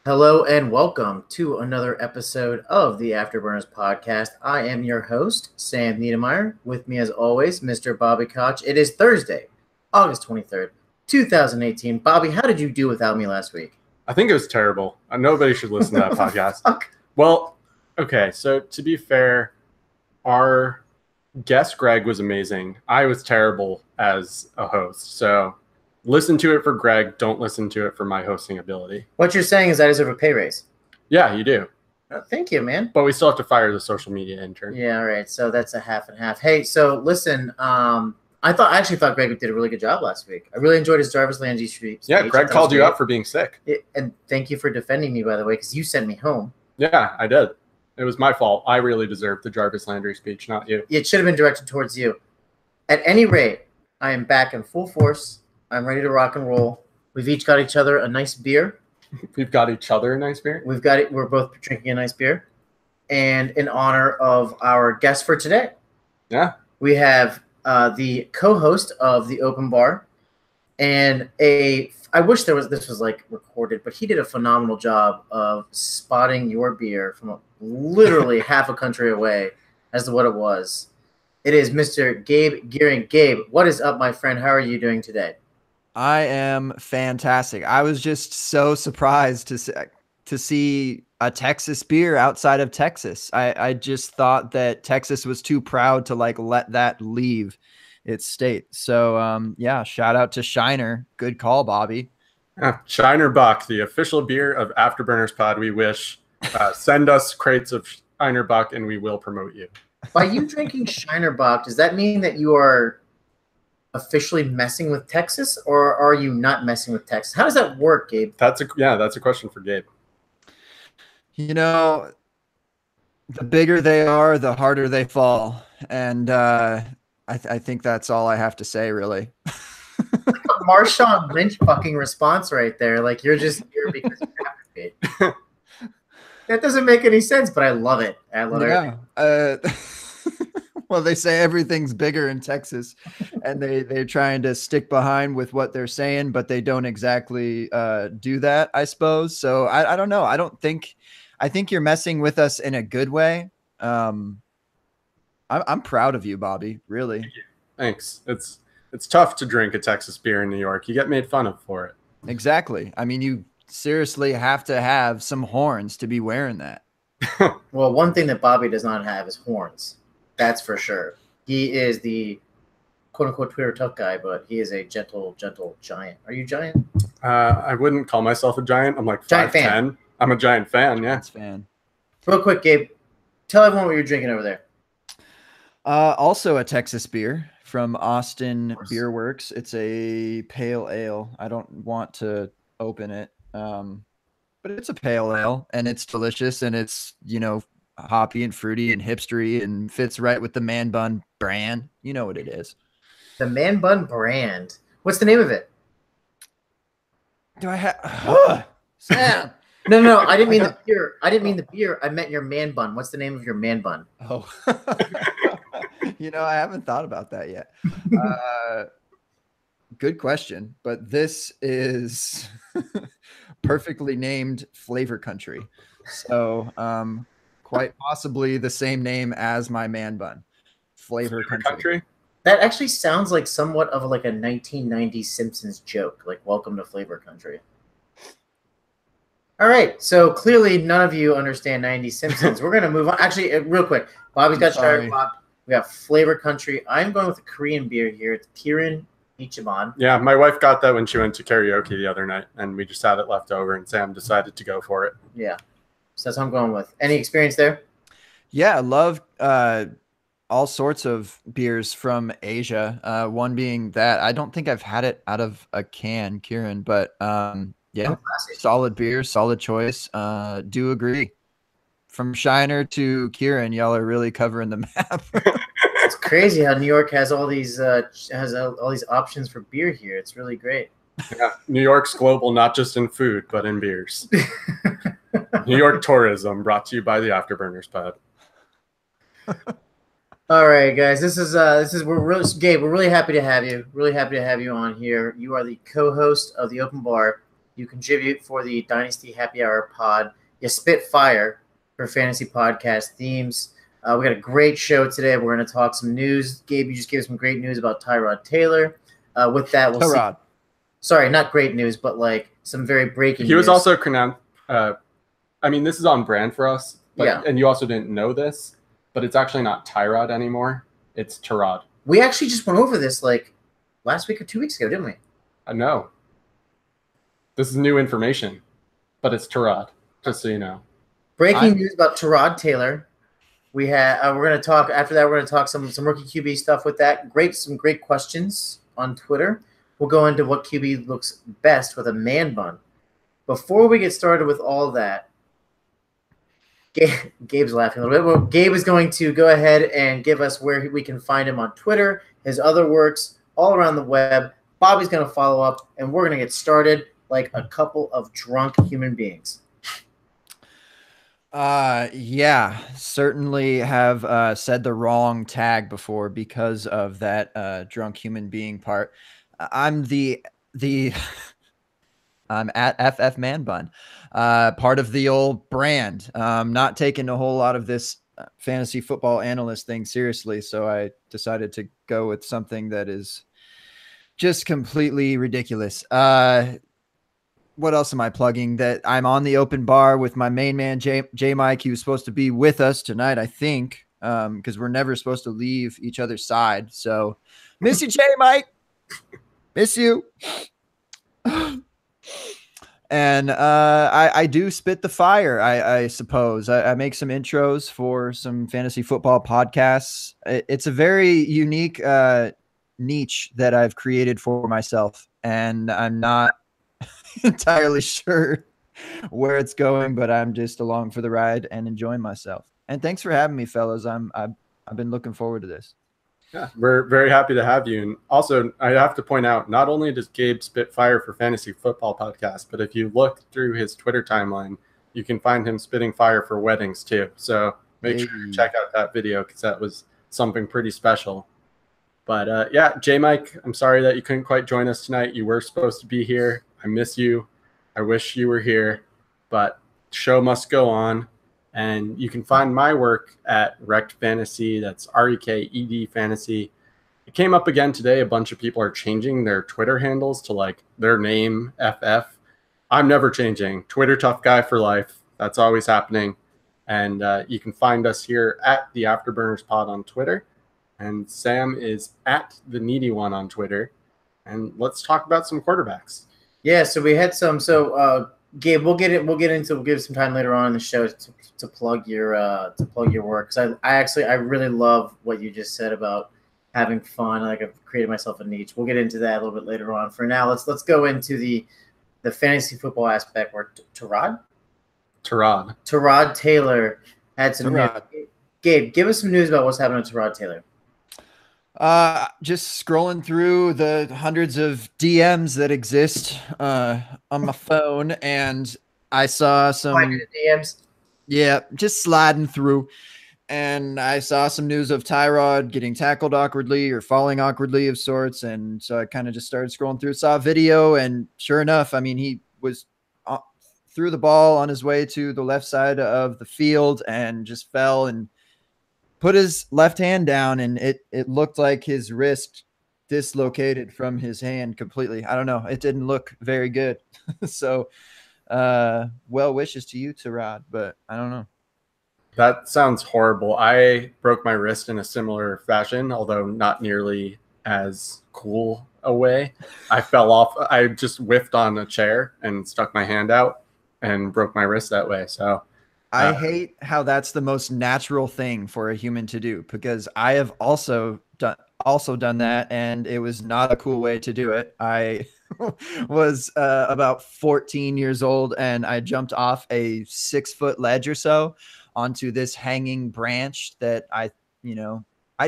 Hello and welcome to another episode of the Afterburners podcast. I am your host, Sam Niedermeyer. With me, as always, Mr. Bobby Koch. It is Thursday, August 23rd, 2018. Bobby, how did you do without me last week? I think it was terrible. Nobody should listen to that podcast. Fuck. Well, okay, so to be fair, our guest Greg was amazing. I was terrible as a host. So listen to it for Greg. Don't listen to it for my hosting ability. What you're saying is I deserve a pay raise. Yeah, you do. Thank you, man. But we still have to fire the social media intern. Yeah, all right. So that's a half and half. Hey, so listen, I actually thought Greg did a really good job last week. I really enjoyed his Jarvis Landry speech. Yeah, Greg called you out for being sick. And thank you for defending me, by the way, because you sent me home. Yeah, I did. It was my fault. I really deserved the Jarvis Landry speech, not you. It should have been directed towards you. At any rate, I am back in full force. I'm ready to rock and roll. We've each got each other a nice beer. We've got each other a nice beer. We've got it. We're both drinking a nice beer. And in honor of our guest for today, we have the co-host of the Open Bar, and I wish this was like recorded, but he did a phenomenal job of spotting your beer from literally half a country away as to what it was. It is Mr. Gabe Gearing. Gabe, what is up, my friend? How are you doing today? I am fantastic. I was just so surprised to see a Texas beer outside of Texas. I just thought that Texas was too proud to let that leave its state. So yeah, shout out to Shiner. Good call, Bobby. Shiner Buck, the official beer of Afterburners Pod. We wish. Send us crates of Shiner Buck and we will promote you. By you drinking Shiner Buck, does that mean that you are officially messing with Texas, or are you not messing with Texas? How does that work, Gabe? That's a question for Gabe. You know, the bigger they are, the harder they fall. And I think that's all I have to say, really. Like a Marshawn Lynch fucking response right there. Like, you're just here because you have to be. That doesn't make any sense, but I love it. I love it. Well, they say everything's bigger in Texas, and they're trying to stick behind with what they're saying, but they don't exactly do that, I suppose. So I don't know. I think you're messing with us in a good way. I'm proud of you, Bobby. Really. Thanks. It's tough to drink a Texas beer in New York. You get made fun of for it. Exactly. I mean, you seriously have to have some horns to be wearing that. Well, one thing that Bobby does not have is horns. That's for sure. He is the quote-unquote Twitter tough guy, but he is a gentle giant. Are you giant? I wouldn't call myself a giant. I'm like 5'10". I'm a giant fan, yeah. Fan. Real quick, Gabe, tell everyone what you're drinking over there. Also a Texas beer from Austin Beer Works. It's a pale ale. I don't want to open it, but it's a pale ale, and it's delicious, and it's, hoppy and fruity and hipstery and fits right with the Man Bun brand. You know what it is. The Man Bun brand. What's the name of it? Do I have Sam? No, I didn't mean the beer. I didn't mean the beer. I meant your Man Bun. What's the name of your Man Bun? Oh. I haven't thought about that yet. Good question, but this is perfectly named Flavor Country. So quite possibly the same name as my Man Bun. Flavor Country. That actually sounds like somewhat of like a 1990s Simpsons joke, like Welcome to Flavor Country. All right, so clearly none of you understand 90s Simpsons. We're going to move on. Actually, real quick, Bobby's got Shire Block. We got Flavor Country. I'm going with a Korean beer here. It's Kirin Ichiban. Yeah, my wife got that when she went to karaoke the other night, and we just had it left over, and Sam decided to go for it. Yeah. So that's what I'm going with. Any experience there? Yeah, I love all sorts of beers from Asia. One being that I don't think I've had it out of a can, Kieran, but yeah, solid beer, solid choice. Do agree. From Shiner to Kieran, y'all are really covering the map. It's crazy how New York has all these options for beer here. It's really great. Yeah, New York's global, not just in food, but in beers. New York tourism, brought to you by the Afterburners Pod. All right, guys. Gabe. We're really happy to have you. Really happy to have you on here. You are the co-host of the Open Bar. you contribute for the Dynasty Happy Hour pod. You spit fire for fantasy podcast themes. We got a great show today. We're going to talk some news. Gabe, you just gave some great news about Tyrod Taylor. With that, we'll see. Sorry, not great news, but like some very breaking news. He was also I mean, this is on brand for us, but, yeah. And you also didn't know this, but it's actually not Tyrod anymore. It's Tyrod. We actually just went over this like last week or 2 weeks ago, didn't we? I know. This is new information, but it's Tyrod, just so you know. Breaking news about Tyrod Taylor. We're going to talk after that. We're going to talk some rookie QB stuff with that. Some great questions on Twitter. We'll go into what QB looks best with a man bun. Before we get started with all that, Gabe's laughing a little bit. Well, Gabe is going to go ahead and give us where we can find him on Twitter, his other works, all around the web. Bobby's going to follow up, and we're going to get started like a couple of drunk human beings. Yeah, certainly have said the wrong tag before because of that drunk human being part. I'm I'm at FF Man Bun, part of the old brand. Not taking a whole lot of this fantasy football analyst thing seriously, so I decided to go with something that is just completely ridiculous. What else am I plugging? That I'm on the open bar with my main man, J Mike. He was supposed to be with us tonight, I think, because we're never supposed to leave each other's side. So miss you, J Mike. Miss you. And I do spit the fire, I suppose. I make some intros for some fantasy football podcasts. It's a very unique niche that I've created for myself, and I'm not entirely sure where it's going, but I'm just along for the ride and enjoying myself. And thanks for having me, fellas. I've been looking forward to this. Yeah, we're very happy to have you. And also, I have to point out, not only does Gabe spit fire for Fantasy Football Podcast, but if you look through his Twitter timeline, you can find him spitting fire for weddings too. So make sure you check out that video because that was something pretty special. But yeah, J Mike, I'm sorry that you couldn't quite join us tonight. You were supposed to be here. I miss you. I wish you were here, but the show must go on. And you can find my work at Rekt Fantasy. That's REKED Fantasy. It came up again today. A bunch of people are changing their Twitter handles to like their name, FF. I'm never changing. Twitter tough guy for life. That's always happening. And you can find us here at the Afterburners pod on Twitter. And Sam is at the Needy One on Twitter. And let's talk about some quarterbacks. Yeah, so we had some. So Gabe, we'll give some time later on in the show to plug your work. Because I really love what you just said about having fun. Like I've created myself a niche. We'll get into that a little bit later on. For now, let's go into the fantasy football aspect where Tyrod Taylor had some news. Gabe, give us some news about what's happening to Tyrod Taylor. Just scrolling through the hundreds of DMs that exist on my phone, and I saw some DMs. Yeah, just sliding through, and I saw some news of Tyrod getting tackled awkwardly or falling awkwardly of sorts, and so I kind of just started scrolling through, saw a video, and sure enough, I mean, he was threw the ball on his way to the left side of the field and just fell and put his left hand down, and it looked like his wrist dislocated from his hand completely. I don't know. It didn't look very good. So well wishes to you, Tyrod, but I don't know. That sounds horrible. I broke my wrist in a similar fashion, although not nearly as cool a way. I fell off. I just whiffed on a chair and stuck my hand out and broke my wrist that way. So I hate how that's the most natural thing for a human to do, because I have also done that, and it was not a cool way to do it. I was about 14 years old, and I jumped off a 6-foot ledge or so onto this hanging branch that I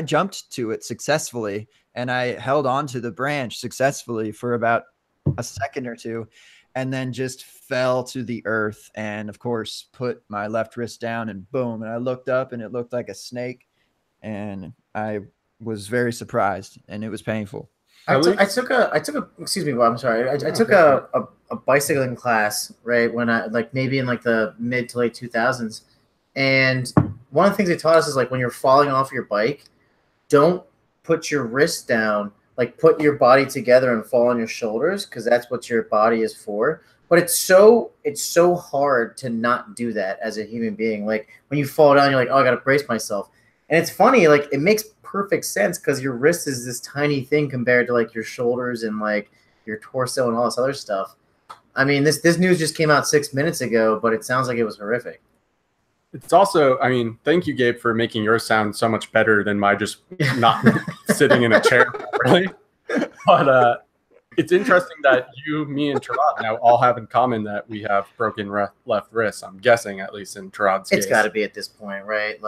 jumped to it successfully, and I held onto the branch successfully for about a second or two, and then just fell to the earth, and of course put my left wrist down, and boom, and I looked up and it looked like a snake, and I was very surprised, and it was painful. I took a excuse me, Bob, I'm sorry. I took a a bicycling class, right? When I maybe in the mid to late 2000s, and one of the things they taught us is when you're falling off your bike, don't put your wrist down. Put your body together and fall on your shoulders, because that's what your body is for. But it's so hard to not do that as a human being. When you fall down, you're like, oh, I got to brace myself. And it's funny, it makes perfect sense because your wrist is this tiny thing compared to your shoulders and your torso and all this other stuff. I mean, this news just came out 6 minutes ago, but it sounds like it was horrific. It's also, I mean, thank you, Gabe, for making yours sound so much better than my just not sitting in a chair properly. But it's interesting that you, me, and Tarad now all have in common that we have broken left wrists. I'm guessing, at least in Tarad's case. It's got to be at this point, right?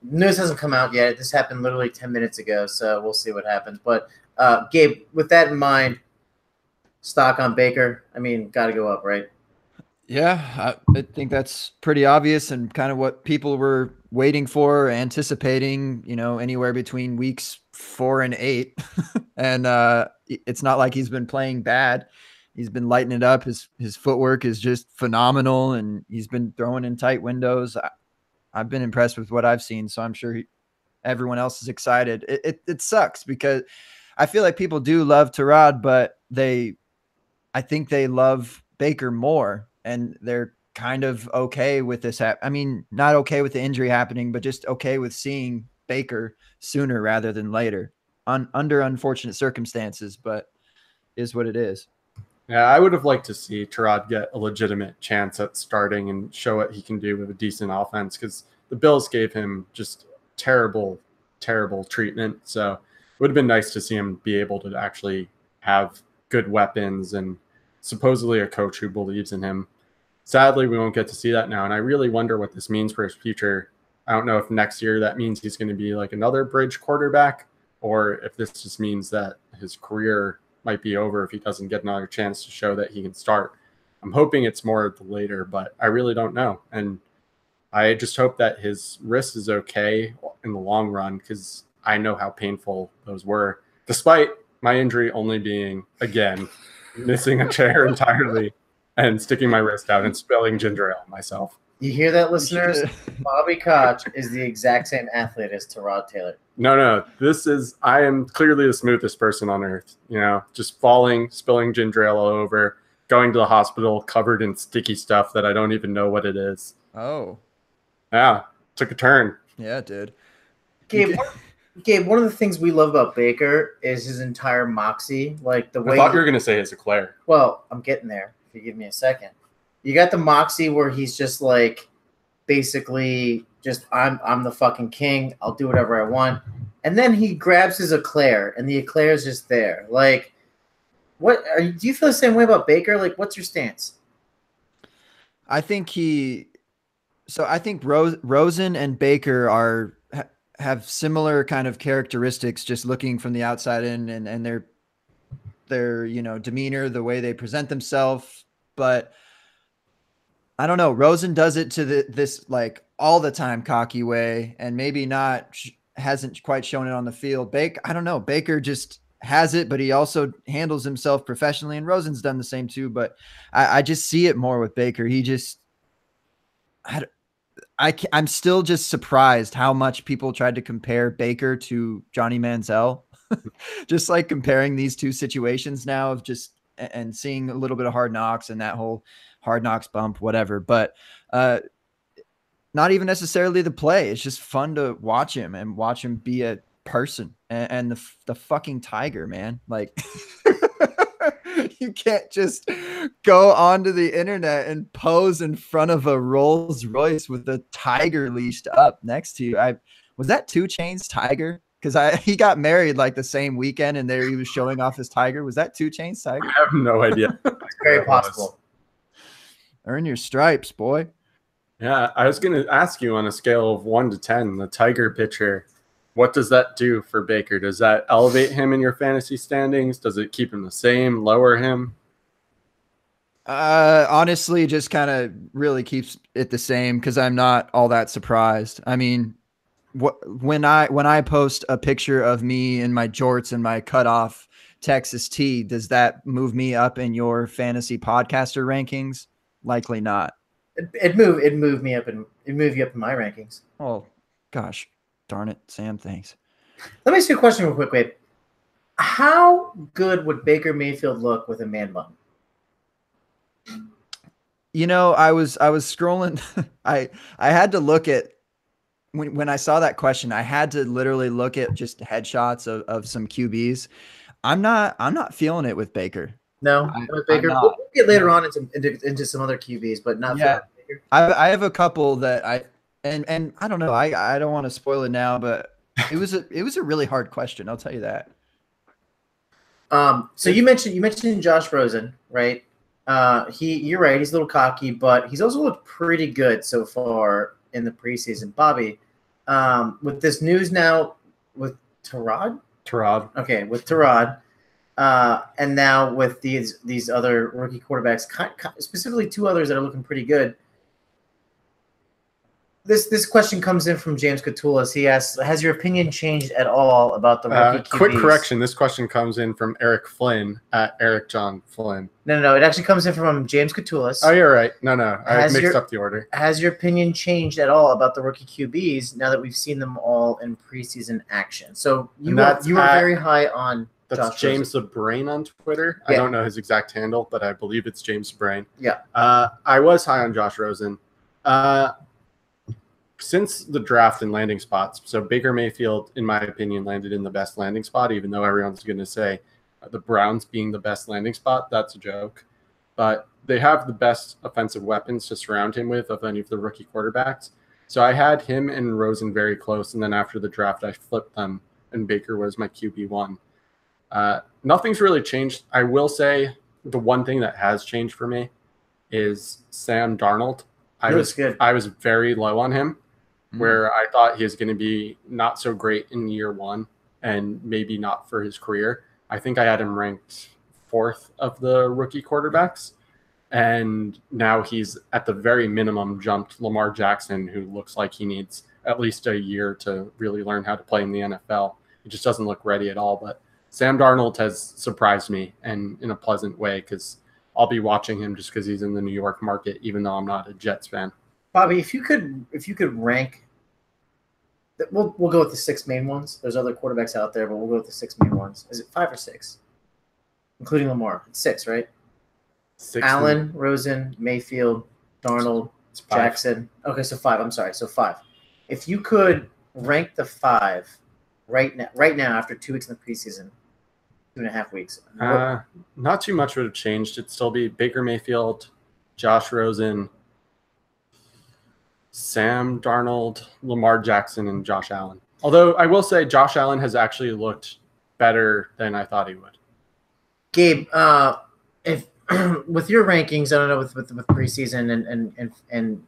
News hasn't come out yet. This happened literally 10 minutes ago, so we'll see what happens. But Gabe, with that in mind, stock on Baker, I mean, got to go up, right? Yeah, I think that's pretty obvious and kind of what people were waiting for, anticipating, anywhere between weeks 4 and 8. And it's not like he's been playing bad. He's been lighting it up. His footwork is just phenomenal, and he's been throwing in tight windows. I've been impressed with what I've seen, so I'm sure everyone else is excited. It sucks because I feel like people do love Tarad, but I think they love Baker more. And they're kind of okay with this. I mean, not okay with the injury happening, but just okay with seeing Baker sooner rather than later under unfortunate circumstances, but is what it is. Yeah, I would have liked to see Tarad get a legitimate chance at starting and show what he can do with a decent offense, because the Bills gave him just terrible, terrible treatment. So it would have been nice to see him be able to actually have good weapons and supposedly a coach who believes in him. Sadly, we won't get to see that now, and I really wonder what this means for his future. I don't know if next year that means he's going to be another bridge quarterback, or if this just means that his career might be over if he doesn't get another chance to show that he can start. I'm hoping it's more of the later, but I really don't know. And I just hope that his wrist is okay in the long run, because I know how painful those were, despite my injury only being, again, missing a chair entirely and sticking my wrist out and spilling ginger ale on myself. You hear that, listeners? Bobby Koch is the exact same athlete as Tarad Taylor. No. I am clearly the smoothest person on earth. Just falling, spilling ginger ale all over, going to the hospital covered in sticky stuff that I don't even know what it is. Oh. Yeah. Took a turn. Yeah, it did. Gabe, one of the things we love about Baker is his entire moxie. I thought you were going to say his eclair. Well, I'm getting there. If you give me a second. You got the moxie where he's just basically just, I'm the fucking king. I'll do whatever I want. And then he grabs his eclair, and the eclair is just there. Do you feel the same way about Baker? What's your stance? I think Rosen and Baker have similar kind of characteristics, just looking from the outside in, and their demeanor, the way they present themselves. But I don't know, Rosen does it to this all the time cocky way, and maybe hasn't quite shown it on the field. I don't know, Baker just has it, but he also handles himself professionally, and Rosen's done the same too. But I just see it more with Baker. I'm still just surprised how much people tried to compare Baker to Johnny Manziel. Just comparing these two situations now of just, and seeing a little bit of Hard Knocks and that whole Hard Knocks bump, whatever. But not even necessarily the play. It's just fun to watch him and watch him be a person and the fucking tiger, man. You can't just go onto the internet and pose in front of a Rolls Royce with a tiger leashed up next to you. Was that 2 Chainz tiger? Because he got married the same weekend, and there he was showing off his tiger. Was that 2 Chainz tiger? I have no idea. It's very possible. Earn your stripes, boy. Yeah, I was going to ask you, on a scale of 1 to 10, the tiger picture, what does that do for Baker? Does that elevate him in your fantasy standings? Does it keep him the same, lower him? Honestly, just kind of really keeps it the same, because I'm not all that surprised. I mean, when I post a picture of me in my jorts and my cutoff Texas T, does that move me up in your fantasy podcaster rankings? Likely not. It moved me up and it moved you up in my rankings. Oh gosh, darn it, Sam. Thanks. Let me ask you a question real quick, wait. How good would Baker Mayfield look with a man bun? You know, I was scrolling. I had to look at when I saw that question. I had to literally look at just headshots of some QBs. I'm not feeling it with Baker. No, with Baker. We'll get later on into some other QBs, but not. Yeah, Baker. I have a couple that and I don't know. I don't want to spoil it now, but it was a really hard question. I'll tell you that. So you mentioned Josh Rosen, right? You're right. He's a little cocky, but he's also looked pretty good so far in the preseason. Bobby, with this news now with Tyrod. Okay, with Tyrod, and now with these other rookie quarterbacks, specifically two others that are looking pretty good. This question comes in from James Catulas. He asks, has your opinion changed at all about the rookie QBs? Quick correction. This question comes in from Eric Flynn at Eric John Flynn. No. It actually comes in from James Catulas. Oh, you're right. No. I mixed up the order. Has your opinion changed at all about the rookie QBs now that we've seen them all in preseason action? So you were very high on That's James the Brain on Twitter. Yeah. I don't know his exact handle, but I believe it's James Brain. Yeah. I was high on Josh Rosen. Since the draft and landing spots, so Baker Mayfield, in my opinion, landed in the best landing spot, even though everyone's going to say the Browns being the best landing spot. That's a joke. But they have the best offensive weapons to surround him with of any of the rookie quarterbacks. So I had him and Rosen very close, and then after the draft, I flipped them, and Baker was my QB1. Nothing's really changed. I will say the one thing that has changed for me is Sam Darnold. I was very low on him, where I thought he was going to be not so great in year one and maybe not for his career. I think I had him ranked 4th of the rookie quarterbacks. And now he's at the very minimum jumped Lamar Jackson, who looks like he needs at least a year to really learn how to play in the NFL. He just doesn't look ready at all. But Sam Darnold has surprised me, and in a pleasant way, because I'll be watching him just because he's in the New York market, even though I'm not a Jets fan. Bobby, if you could rank, we'll go with the 6 main ones. There's other quarterbacks out there, but we'll go with the 6 main ones. Is it 5 or 6, including Lamar? It's 6, right? 6. Allen, Rosen, Mayfield, Darnold, Jackson. Okay, so 5. I'm sorry, so 5. If you could rank the 5 right now after 2 weeks in the preseason, 2.5 weeks. Not too much would have changed. It'd still be Baker Mayfield, Josh Rosen, Sam Darnold, Lamar Jackson, and Josh Allen. Although I will say Josh Allen has actually looked better than I thought he would. Gabe, if with your rankings, I don't know with preseason and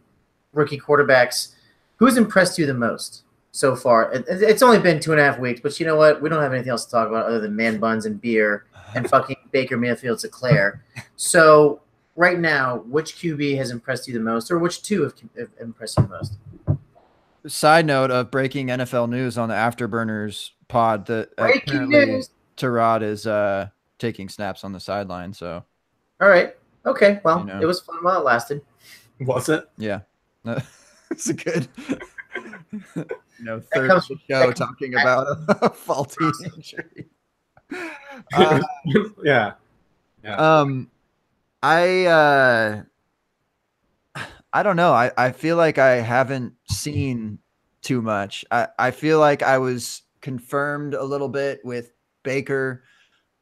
rookie quarterbacks, who's impressed you the most so far? It's only been 2.5 weeks, but you know what? We don't have anything else to talk about other than man buns and beer and fucking Baker Mayfield's eclair. So right now, which QB has impressed you the most, or which two have impressed you the most? Side note of breaking NFL news on the Afterburners pod that apparently Tyrod is taking snaps on the sideline. So, all right, okay, well, it was fun while it lasted. Was it? Yeah, it's a good. Third of the show talking about a faulty injury. Yeah. I don't know. I feel like I haven't seen too much. I feel like I was confirmed a little bit with Baker.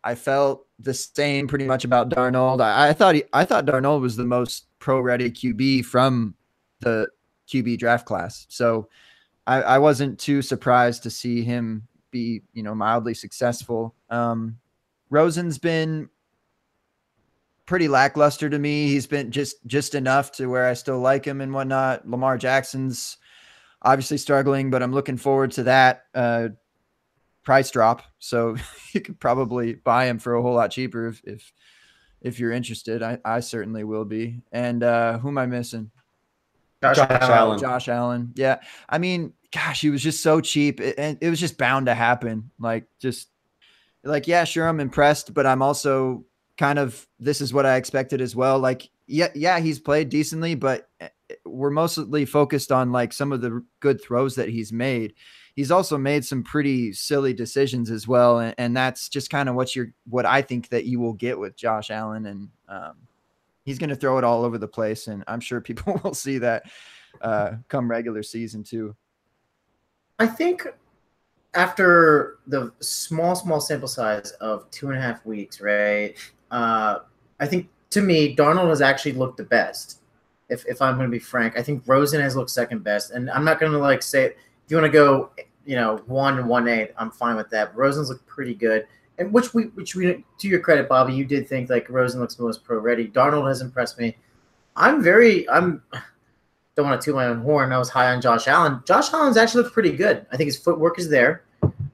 I felt the same pretty much about Darnold. I thought Darnold was the most pro-ready QB from the QB draft class. So I wasn't too surprised to see him be, mildly successful. Rosen's been pretty lackluster to me. He's been just enough to where I still like him and whatnot. Lamar Jackson's obviously struggling, but I'm looking forward to that price drop. So you could probably buy him for a whole lot cheaper if you're interested. I certainly will be. And who am I missing? Josh Allen. Josh Allen. Yeah. I mean, gosh, he was just so cheap. It was just bound to happen. Like, just like, yeah, sure, I'm impressed, but I'm also kind of, this is what I expected as well. Like, yeah, he's played decently, but we're mostly focused on like some of the good throws that he's made. He's also made some pretty silly decisions as well. And that's just kind of what I think that you will get with Josh Allen. And he's going to throw it all over the place. And I'm sure people will see that come regular season too. I think after the small sample size of 2.5 weeks, right? I think to me, Darnold has actually looked the best. If I'm going to be frank, I think Rosen has looked second best, and I'm not going to like say if you want to go, 1 and 1/8, I'm fine with that. But Rosen's looked pretty good, and which we to your credit, Bobby, you did think like Rosen looks most pro ready. Darnold has impressed me. I'm don't want to toot my own horn. I was high on Josh Allen. Josh Allen's actually looked pretty good. I think his footwork is there.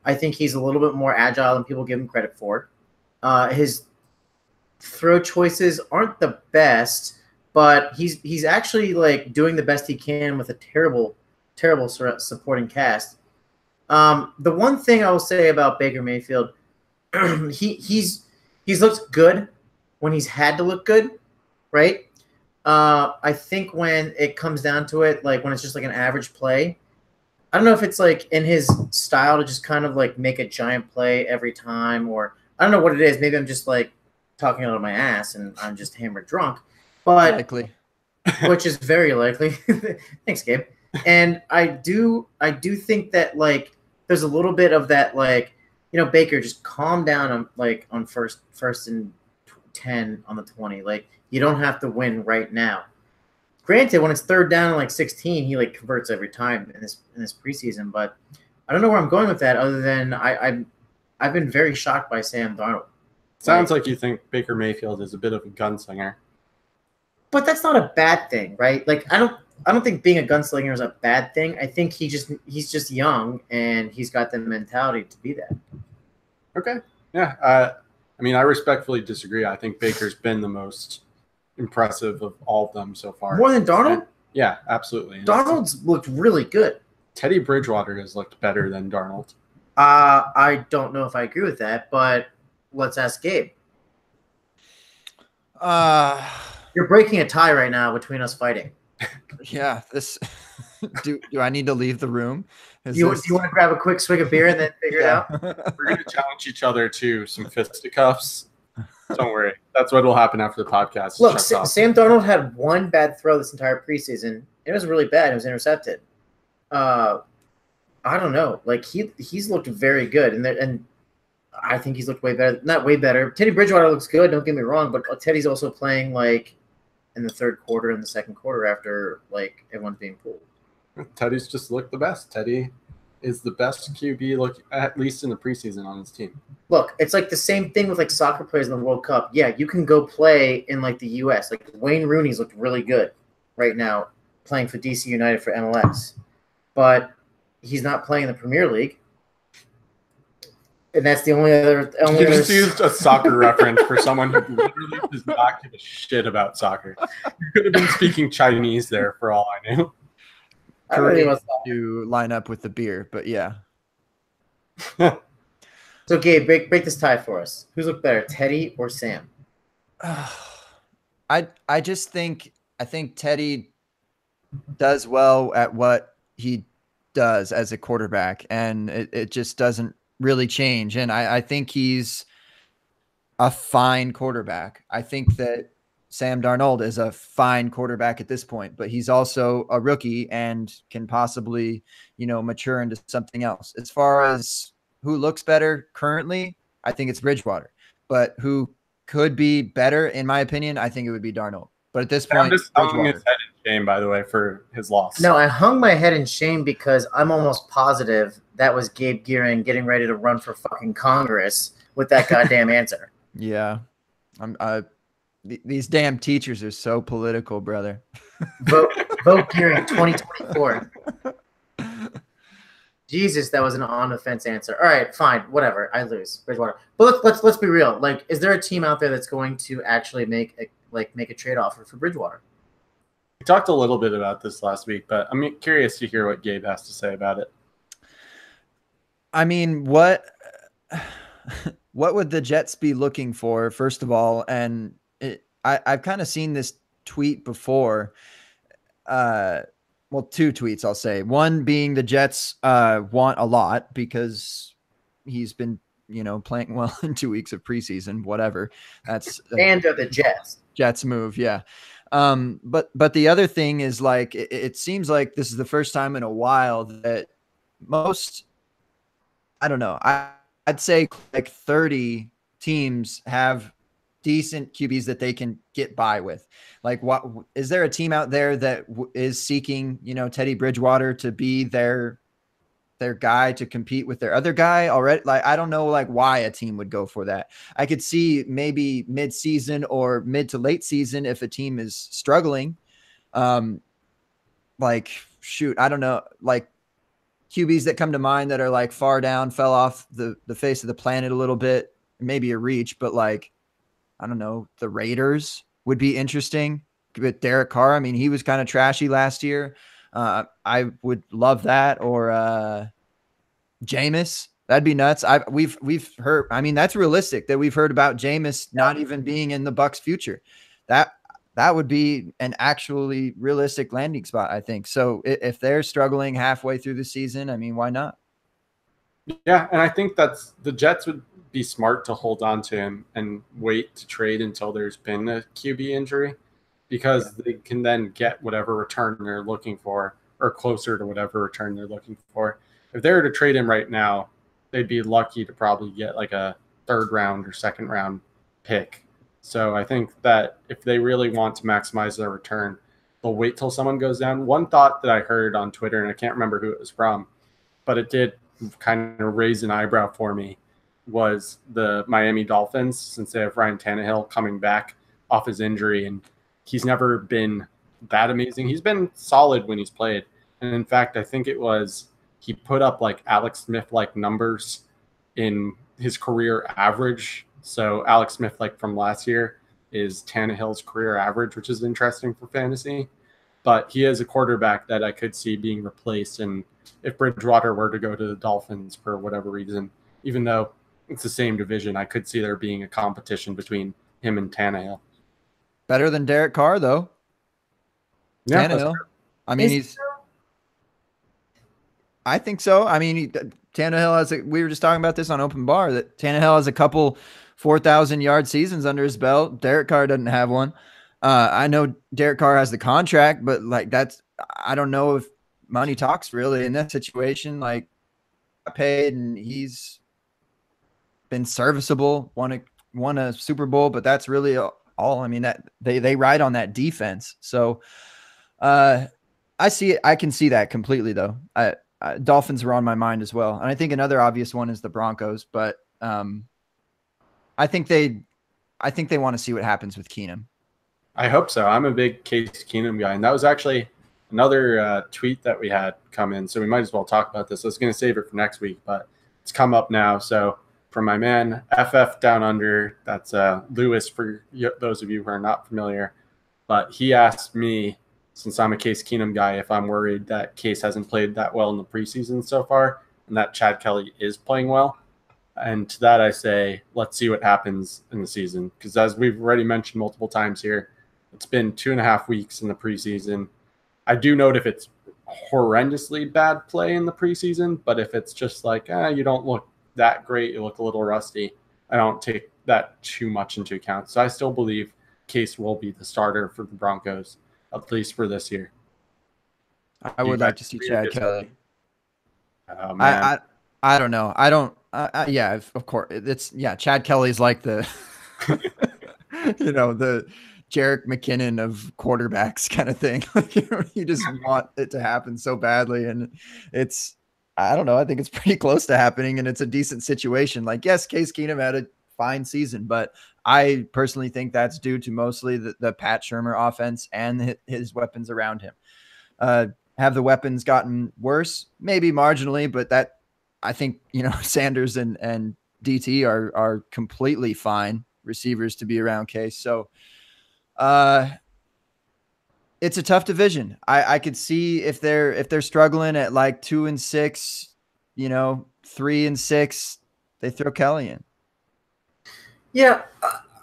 I think he's a little bit more agile than people give him credit for. His throw choices aren't the best, but he's actually like doing the best he can with a terrible supporting cast. The one thing I will say about Baker Mayfield, he's looked good when he's had to look good, right? I think when it comes down to it, like when it's just like an average play, I don't know if it's like in his style to just kind of like make a giant play every time, or I don't know what it is. Maybe I'm just like talking out of my ass and I'm just hammered drunk, but Likely. which is very likely. Thanks, Gabe. And I do think that like there's a little bit of that, like, Baker, just calm down on first and 10 on the 20. Like, you don't have to win right now. Granted, when it's third down and like 16, he like converts every time in this preseason. But I don't know where I'm going with that, other than I've been very shocked by Sam Darnold. Sounds like you think Baker Mayfield is a bit of a gunslinger. But that's not a bad thing, right? Like I don't think being a gunslinger is a bad thing. I think he's just young and he's got the mentality to be that. Okay. Yeah. I mean, I respectfully disagree. I think Baker's been the most impressive of all of them so far. More than Darnold? And, yeah, absolutely. Darnold's looked really good. Teddy Bridgewater has looked better than Darnold. I don't know if I agree with that, but let's ask Gabe. You're breaking a tie right now between us fighting. Yeah, this. Do I need to leave the room? Do you want to grab a quick swig of beer and then figure it out? We're going to challenge each other to some fisticuffs. Don't worry. That's what will happen after the podcast. Look, Sam Darnold had one bad throw this entire preseason. It was really bad. It was intercepted. I don't know. Like he's looked very good, and I think he's looked way better. Not way better. Teddy Bridgewater looks good. Don't get me wrong, but Teddy's also playing like in the third quarter and the second quarter after like everyone's being pulled. Teddy's just looked the best. Teddy is the best QB, look at least in the preseason on his team. Look, it's like the same thing with like soccer players in the World Cup. Yeah, you can go play in like the U.S. Like Wayne Rooney's looked really good right now playing for DC United for MLS, but he's not playing in the Premier League. And that's the only other. You just used a soccer reference for someone who literally does not give a shit about soccer. You could have been speaking Chinese there for all I knew. To line up with the beer, but yeah. So Gabe, break this tie for us. Who's looked better, Teddy or Sam? I think Teddy does well at what he does as a quarterback, and it just doesn't really change. And I think he's a fine quarterback. I think that Sam Darnold is a fine quarterback at this point, but he's also a rookie and can possibly, mature into something else. As far as who looks better currently, I think it's Bridgewater, but who could be better, in my opinion, I think it would be Darnold. But at this point, I'm just hung his head in shame, by the way, for his loss. No, I hung my head in shame because I'm almost positive that was Gabe Gearing getting ready to run for fucking Congress with that goddamn answer. Yeah. These damn teachers are so political, brother. Vote Gearing 2024. Jesus, that was an on-the-fence answer. All right, fine, whatever. I lose, Bridgewater. But let's be real. Like, is there a team out there that's going to actually make a trade offer for Bridgewater? We talked a little bit about this last week, but I'm curious to hear what Gabe has to say about it. I mean, what what would the Jets be looking for, first of all? And I've kind of seen this tweet before. Well, two tweets, I'll say. One being the Jets want a lot because he's been, playing well in 2 weeks of preseason, whatever. That's and the Jets move, yeah. But the other thing is, like, it seems like this is the first time in a while that most, I don't know, I'd say like 30 teams have decent QBs that they can get by with. Like, what is there a team out there that is seeking, Teddy Bridgewater to be their guy to compete with their other guy already? Like, I don't know, like, why a team would go for that. I could see maybe mid-season or mid to late season if a team is struggling. Like, shoot, I don't know, like QBs that come to mind that are like far down, fell off the face of the planet a little bit, maybe a reach, but like, I don't know, the Raiders would be interesting with Derek Carr. I mean, he was kind of trashy last year. I would love that. Or Jameis, that'd be nuts. We've heard, I mean, that's realistic that we've heard about Jameis not even being in the Bucs future. That would be an actually realistic landing spot, I think. So if they're struggling halfway through the season, I mean, why not? Yeah, and I think that's the Jets would be smart to hold on to him and wait to trade until there's been a QB injury, because they can then get whatever return they're looking for, or closer to whatever return they're looking for. If they were to trade him right now, they'd be lucky to probably get like a 3rd round or 2nd round pick. So I think that if they really want to maximize their return, they'll wait till someone goes down. One thought that I heard on Twitter, and I can't remember who it was from, but it did kind of raise an eyebrow for me, was the Miami Dolphins, since they have Ryan Tannehill coming back off his injury, and he's never been that amazing. He's been solid when he's played. And in fact, I think it was he put up like Alex Smith-like numbers in his career average. So Alex Smith, like from last year, is Tannehill's career average, which is interesting for fantasy. But he is a quarterback that I could see being replaced. And if Bridgewater were to go to the Dolphins for whatever reason, even though it's the same division, I could see there being a competition between him and Tannehill. Better than Derek Carr, though. Yeah, Tannehill. I mean, I think so. I mean, Tannehill has we were just talking about this on Open Bar, that Tannehill has a couple 4,000-yard seasons under his belt. Derek Carr doesn't have one. I know Derek Carr has the contract, but like I don't know if money talks really in that situation. Like, paid and he's been serviceable, won a Super Bowl, but that's really all. I mean, that they ride on that defense. So I see it. I can see that completely, though. Dolphins are on my mind as well. And I think another obvious one is the Broncos, but I think they want to see what happens with Keenum. I hope so. I'm a big Case Keenum guy, and that was actually another tweet that we had come in, so we might as well talk about this. I was going to save it for next week, but it's come up now. So from my man FF Down Under, that's Lewis, for those of you who are not familiar, but he asked me, since I'm a Case Keenum guy, if I'm worried that Case hasn't played that well in the preseason so far, and that Chad Kelly is playing well. And to that I say, let's see what happens in the season, because as we've already mentioned multiple times here, it's been 2.5 weeks in the preseason. I do note if it's horrendously bad play in the preseason, but if it's just like, you don't look that great, you look a little rusty, I don't take that too much into account. So I still believe Case will be the starter for the Broncos, at least for this year. I would like to see Chad Kelly. Oh, man. I don't know. I don't. Yeah, of course. Chad Kelly's like the, the Jerick McKinnon of quarterbacks kind of thing. You just want it to happen so badly. And I don't know. I think it's pretty close to happening, and it's a decent situation. Like, yes, Case Keenum had a fine season, but I personally think that's due to mostly the Pat Shurmur offense and his weapons around him. Have the weapons gotten worse? Maybe marginally, but that, I think, Sanders and DT are completely fine receivers to be around Case. So it's a tough division. I could see if they're struggling at like 2-6, 3-6, they throw Kelly in. Yeah,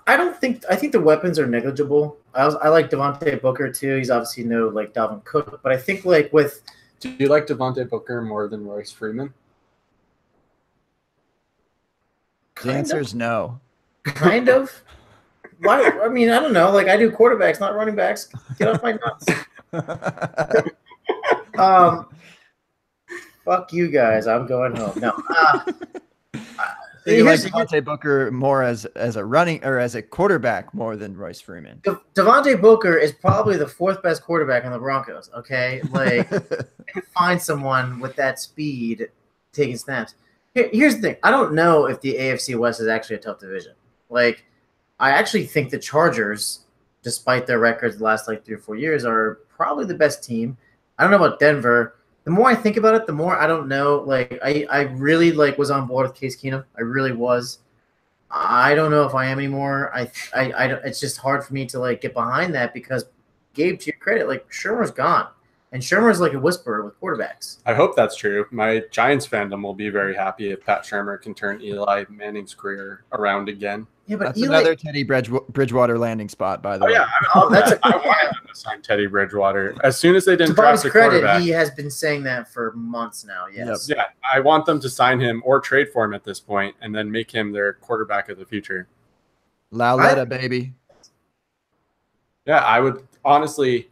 I think the weapons are negligible. I like Devontae Booker too. He's obviously no like Dalvin Cook, but I think like with. Do you like Devontae Booker more than Royce Freeman? The answer is no. Kind of. Why? I mean, I don't know. Like I do quarterbacks, not running backs. Get off my nuts. Fuck you guys. I'm going home. No. So you like Devontae Booker more as a running or as a quarterback more than Royce Freeman? Devontae Booker is probably the fourth best quarterback on the Broncos. Okay, like find someone with that speed taking snaps. Here's the thing. I don't know if the AFC West is actually a tough division. Like, I actually think the Chargers, despite their records the last like 3 or 4 years, are probably the best team. I don't know about Denver. The more I think about it, the more I don't know. Like I really like was on board with Case Keenum. I really was. I don't know if I am anymore. It's just hard for me to like get behind that because Gabe, to your credit, like Shermer's gone, and Shermer's like a whisperer with quarterbacks. I hope that's true. My Giants fandom will be very happy if Pat Shermer can turn Eli Manning's career around again. Yeah, but that's another Teddy Bridgewater landing spot, by the way. Yeah, I wanted them to sign Teddy Bridgewater as soon as they didn't draft a quarterback. He has been saying that for months now. Yes. Yeah, I want them to sign him or trade for him at this point, and then make him their quarterback of the future. Lauletta, baby. Yeah, I would honestly.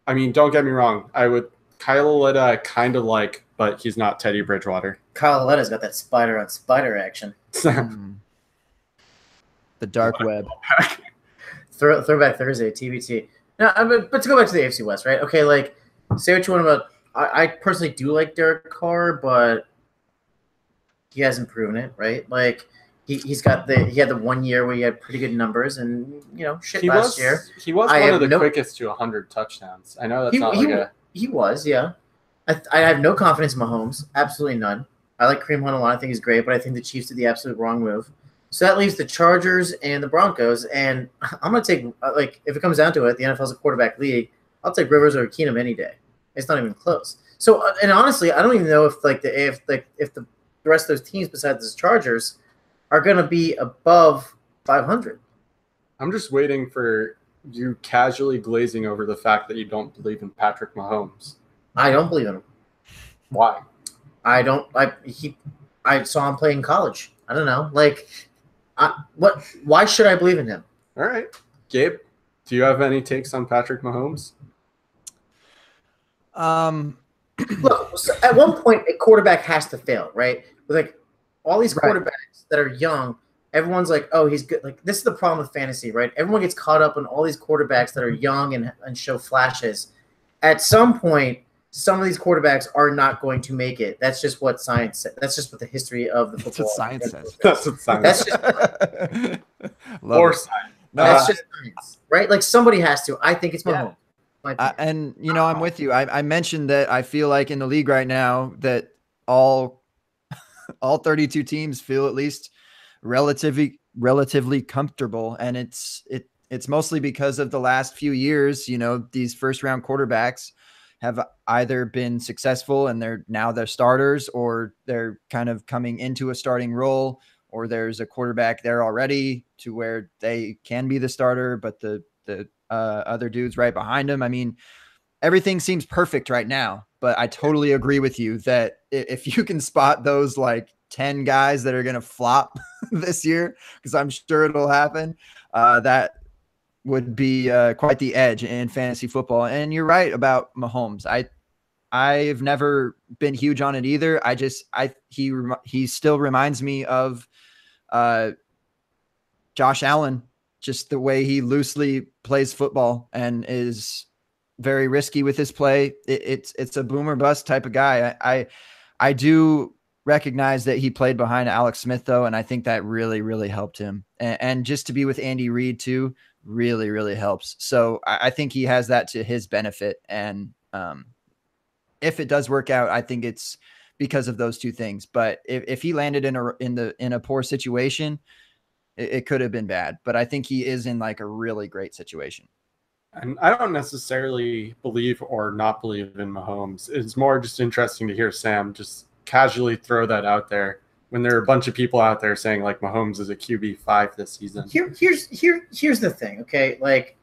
I mean, don't get me wrong. I would Kyle Lauletta I kind of like, but he's not Teddy Bridgewater. Kyle Lauletta's got that spider on spider action. The dark web. Throwback Thursday, TBT. No, but to go back to the AFC West, right? Okay, like, say what you want about. I personally do like Derek Carr, but he hasn't proven it, right? Like, he had the 1 year where he had pretty good numbers, and last year he was one of the quickest to 100 touchdowns. I know that's he was, yeah. I have no confidence in Mahomes, absolutely none. I like Kareem Hunt a lot. I think he's great, but I think the Chiefs did the absolute wrong move. So that leaves the Chargers and the Broncos, and I'm going to take, like, if it comes down to it, the NFL's a quarterback league, I'll take Rivers or Keenum any day. It's not even close. So, and honestly, I don't even know if, like, if the rest of those teams besides the Chargers are going to be above 500. I'm just waiting for you casually glazing over the fact that you don't believe in Patrick Mahomes. I don't believe in him. Why? I saw him play in college. I don't know. Like, why should I believe in him? All right. Gabe, do you have any takes on Patrick Mahomes? Look, so at one point, a quarterback has to fail, right? With like all these quarterbacks that are young, everyone's like, oh, he's good. Like, this is the problem with fantasy, right? Everyone gets caught up in all these quarterbacks that are young and show flashes. At some point, some of these quarterbacks are not going to make it. That's just what science says. That's just what the history of the football. That's what science says. That's what science That's just or science. No, that's just science, right? Like, somebody has to. I think it's Mahomes. And I'm with you. I mentioned that I feel like in the league right now that all 32 teams feel at least relatively comfortable, and it's mostly because of the last few years. These first round quarterbacks have either been successful and they're starters, or they're kind of coming into a starting role, or there's a quarterback there already to where they can be the starter, but the other dudes right behind him. I mean, everything seems perfect right now, but I totally agree with you that if you can spot those like 10 guys that are going to flop this year, because I'm sure it'll happen, that would be quite the edge in fantasy football. And you're right about Mahomes. I've never been huge on it either. He still reminds me of Josh Allen, just the way he loosely plays football and is very risky with his play. It's a boom or bust type of guy. I do recognize that he played behind Alex Smith though, and I think that really, really helped him. And just to be with Andy Reid too really, really helps. So I think he has that to his benefit. And if it does work out, I think it's because of those two things. But if he landed in a poor situation, it could have been bad. But I think he is in like a really great situation. And I don't necessarily believe or not believe in Mahomes. It's more just interesting to hear Sam just casually throw that out there. when there are a bunch of people out there saying like Mahomes is a QB5 this season. Here's the thing, okay? Like,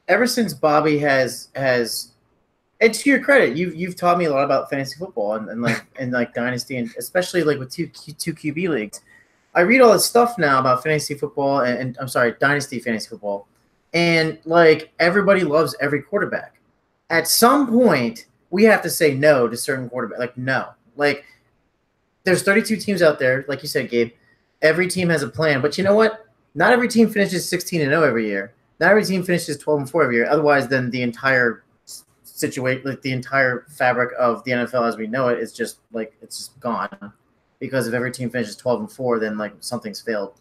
ever since Bobby has, and to your credit, you've taught me a lot about fantasy football and like dynasty, and especially like with two QB leagues. I read all this stuff now about fantasy football and I'm sorry, dynasty fantasy football, and like everybody loves every quarterback. At some point, we have to say no to certain quarterback. Like no, like there's 32 teams out there, like you said, Gabe. Every team has a plan, but you know what? Not every team finishes 16-0 every year. Not every team finishes 12-4 every year. Otherwise, then the entire situation, like the entire fabric of the NFL as we know it, is just like it's just gone. Because if every team finishes 12-4, then like something's failed.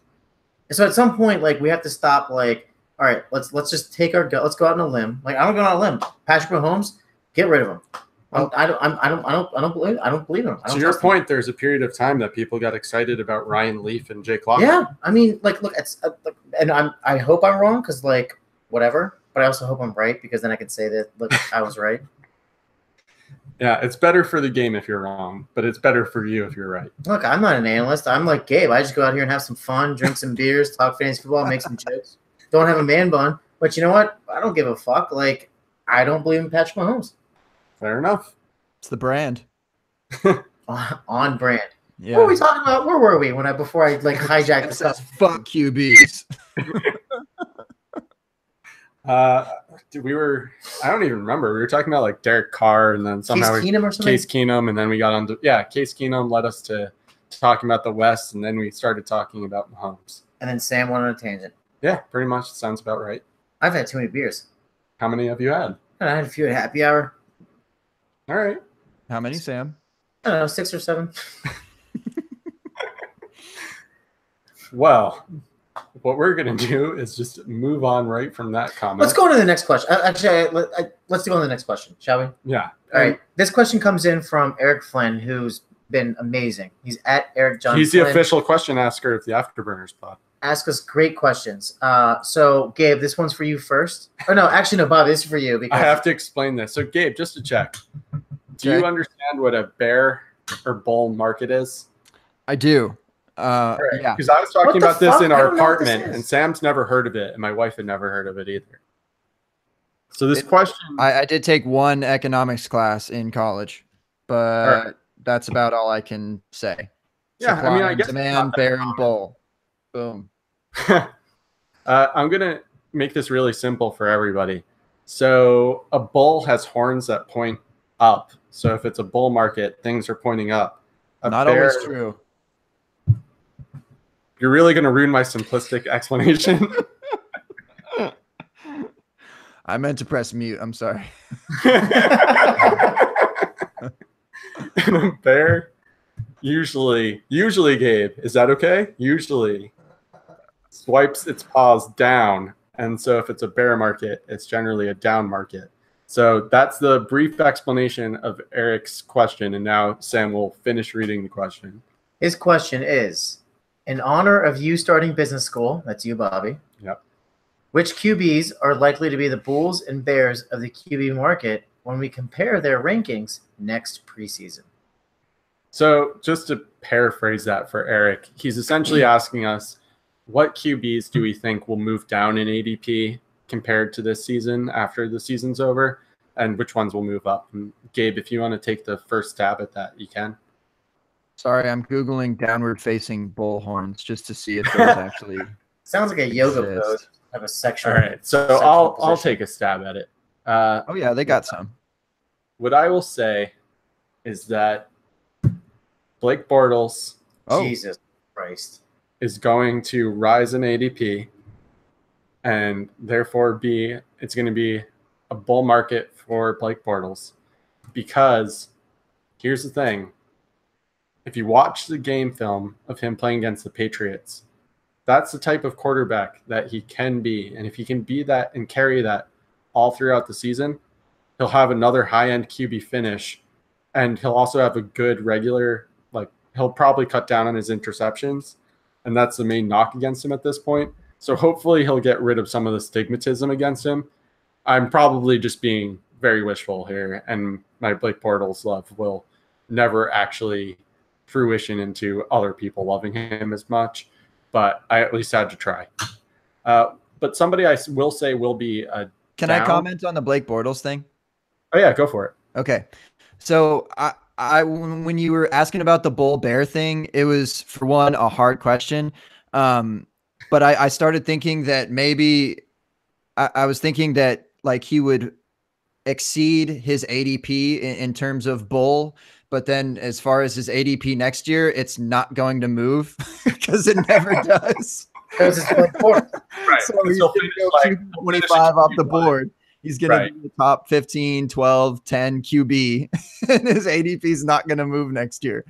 And so at some point, like we have to stop. Like, all right, let's just take let's go out on a limb. Like I don't go out on a limb. Patrick Mahomes, get rid of him. I don't believe him. To your point, there's a period of time that people got excited about Ryan Leaf and Jake Locker. Yeah, I mean, like, look, it's and I hope I'm wrong because like whatever, but I also hope I'm right because then I can say that look, I was right. Yeah, it's better for the game if you're wrong, but it's better for you if you're right. Look, I'm not an analyst. I'm like Gabe. I just go out here and have some fun, drink some beers, talk fantasy football, make some jokes. Don't have a man bun, but you know what? I don't give a fuck. Like, I don't believe in Patrick Mahomes. Fair enough. It's the brand. On brand. Yeah. What were we talking about? Where were we before I like hijacked the stuff? Fuck QBs. I don't even remember. We were talking about like Derek Carr and then somehow Case Keenum or something? Case Keenum, and then we got on to Case Keenum led us to talking about the West, and then we started talking about Mahomes. And then Sam went on a tangent. Yeah, pretty much. Sounds about right. I've had too many beers. How many have you had? I had a few at happy hour. All right. How many, Sam? I don't know, 6 or 7. Well, what we're going to do is just move on right from that comment. Let's go to the next question. Actually, let's go on to the next question, shall we? Yeah. All right. This question comes in from Eric Flynn, who's been amazing. He's at Eric John He's Flynn. the official question asker of the Afterburners pod. Ask us great questions. So, Gabe, this one's for you first. Oh, no, actually, no, Bob, this is for you. Because I have to explain this. So, Gabe, just to check, do you understand what a bear or bull market is? I do. Yeah. Yeah. Because I was talking about this in our apartment, and Sam's never heard of it, and my wife had never heard of it either. So this question... I did take one economics class in college, but that's about all I can say. Yeah, Supply I mean, I and guess... demand, bear, and bull. Boom. I'm going to make this really simple for everybody. So a bull has horns that point up. So if it's a bull market, things are pointing up. Not always true. You're really going to ruin my simplistic explanation. I meant to press mute. I'm sorry. And a bear usually, Gabe, is that okay? Usually swipes its paws down. And so if it's a bear market, it's generally a down market. So that's the brief explanation of Eric's question. And now Sam will finish reading the question. His question is, in honor of you starting business school, that's you, Bobby. Yep. Which QBs are likely to be the bulls and bears of the QB market when we compare their rankings next preseason? So just to paraphrase that for Eric, he's essentially asking us, what QBs do we think will move down in ADP compared to this season after the season's over, and which ones will move up? And Gabe, if you want to take the first stab at that, you can. Sorry, I'm Googling downward-facing bull horns just to see if those actually sounds like a yoga pose of a sexual. All right, so I'll take a stab at it. Oh yeah, they got some. What I will say is that Blake Bortles, Jesus Christ, is going to rise in ADP, and therefore it's going to be a bull market for Blake Bortles, because here's the thing. If you watch the game film of him playing against the Patriots, that's the type of quarterback that he can be. And if he can be that and carry that all throughout the season, he'll have another high-end QB finish, and he'll also have a good regular, he'll probably cut down on his interceptions, and that's the main knock against him at this point. So hopefully he'll get rid of some of the stigmatism against him. I'm probably just being very wishful here, and my Blake Bortles love will never actually fruition into other people loving him as much, but I at least had to try. But somebody I will say will be Can I comment on the Blake Bortles thing? Oh yeah, go for it. Okay. So when you were asking about the Bull Bear thing, it was, for one, a hard question. But I started thinking that maybe I was thinking that like he would exceed his ADP in terms of Bull, but then as far as his ADP next year, it's not going to move because it never does. Because it's Blake Bortles. Right. So he's going to go 25 off the board. He's going to be the top 15, 12, 10 QB, and his ADP is not going to move next year.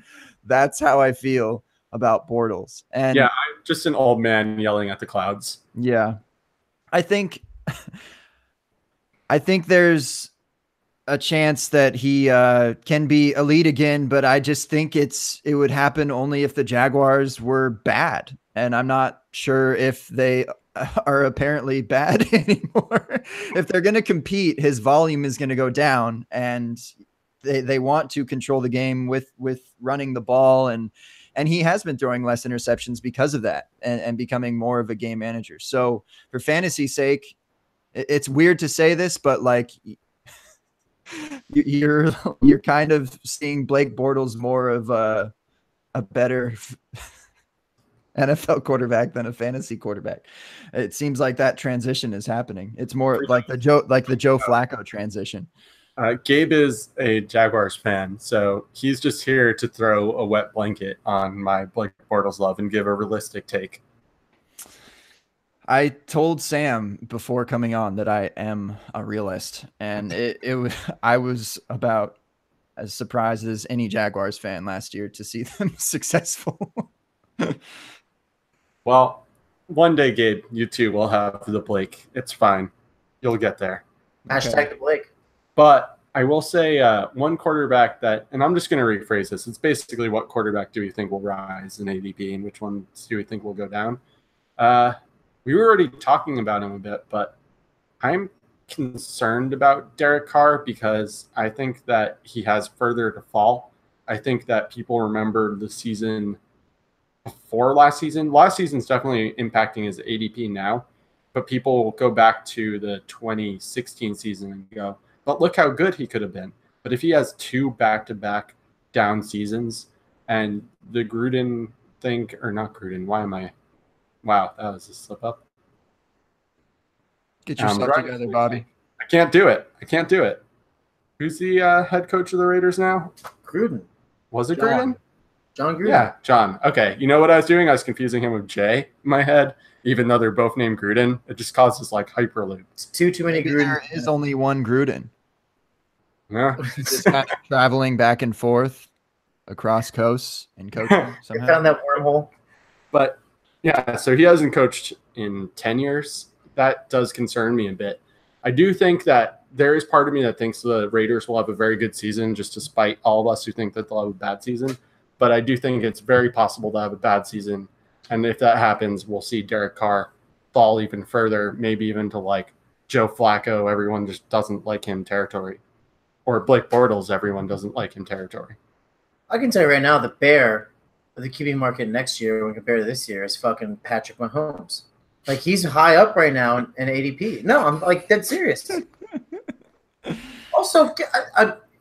That's how I feel about Bortles. And yeah, I'm just an old man yelling at the clouds. Yeah. I think there's a chance that he can be elite again, but I just think it would happen only if the Jaguars were bad. And I'm not sure if they are apparently bad anymore. If they're going to compete, his volume is going to go down, and they want to control the game with running the ball. And he has been throwing less interceptions because of that and becoming more of a game manager. So for fantasy sake, it's weird to say this, but like you're kind of seeing Blake Bortles more of a better NFL quarterback than a fantasy quarterback. It seems like that transition is happening. It's more like the Joe Flacco transition. Gabe is a Jaguars fan, so he's just here to throw a wet blanket on my Blake Bortles love and give a realistic take. I told Sam before coming on that I am a realist, and I was about as surprised as any Jaguars fan last year to see them successful. Well, one day, Gabe, you too will have the Blake. It's fine. You'll get there. Hashtag the Blake. But I will say one quarterback that, and I'm just going to rephrase this. It's basically what quarterback do we think will rise in ADP and which ones do we think will go down? We were already talking about him a bit, but I'm concerned about Derek Carr because I think that he has further to fall. I think that people remember the season before last season. Last season's definitely impacting his ADP now, but people will go back to the 2016 season and go, but look how good he could have been. But if he has two back-to-back down seasons and the Gruden thing, or not Gruden, wow, that was a slip up. Get yourself together, Bobby. I can't do it. Who's the head coach of the Raiders now? Gruden. Was it Gruden? John Gruden. Yeah, John. Okay. You know what I was doing? I was confusing him with Jay in my head, even though they're both named Gruden. It just causes like hyperloops. Too many Gruden. There is only one Gruden. Yeah. Just kind of traveling back and forth across coasts and coaching somehow. Found that wormhole. But yeah, so he hasn't coached in 10 years. That does concern me a bit. I do think that there is part of me that thinks the Raiders will have a very good season, just despite all of us who think that they'll have a bad season. But I do think it's very possible to have a bad season. And if that happens, we'll see Derek Carr fall even further, maybe even to like Joe Flacco, everyone just doesn't like him territory. Or Blake Bortles, everyone doesn't like him territory. I can tell you right now, the QB market next year when compared to this year is fucking Patrick Mahomes. Like, he's high up right now in ADP. No, I'm like dead serious. Also,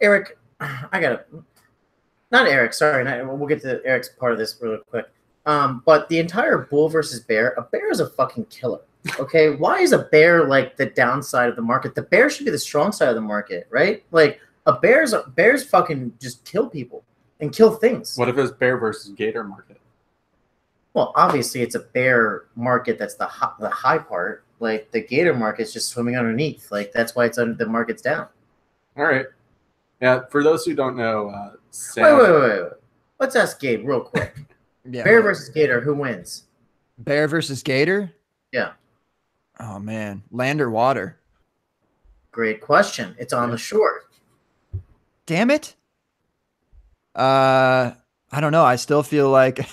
Eric, not Eric, sorry. We'll get to Eric's part of this really quick. But the entire bull versus bear, a bear is a fucking killer. Okay, why is a bear like the downside of the market? The bear should be the strong side of the market, right? Like bears fucking just kill people and kill things. What if it's bear versus gator market? Well, obviously it's a bear market. That's the high part. Like the gator market's just swimming underneath. Like that's why the market's down. All right. Yeah. For those who don't know, Sam... wait. Let's ask Gabe real quick. Yeah. Bear versus gator, who wins? Bear versus gator? Yeah. Oh man, land or water? Great question. It's on the shore. Damn it. I don't know. I still feel like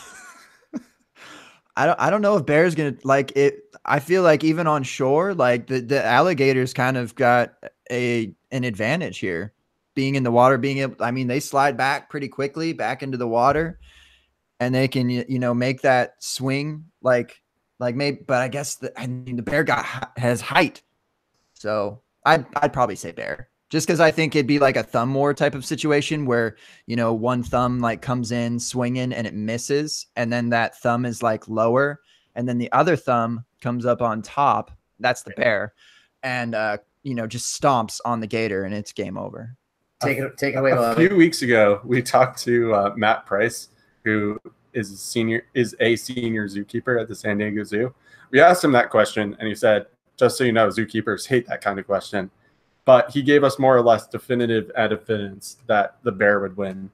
I don't know if bear's gonna like it. I feel like even on shore, like the alligators kind of got an advantage here being in the water, they slide back pretty quickly back into the water, and they can, make that swing but I guess the bear has height. So I'd probably say bear, just because I think it'd be like a thumb war type of situation where, one thumb like comes in swinging and it misses. And then that thumb is like lower. And then the other thumb comes up on top. That's the bear. And, just stomps on the gator and it's game over. Take it away. A few weeks ago, we talked to Matt Price, who is a senior zookeeper at the San Diego Zoo. We asked him that question, and he said, just so you know, zookeepers hate that kind of question. But he gave us more or less definitive evidence that the bear would win.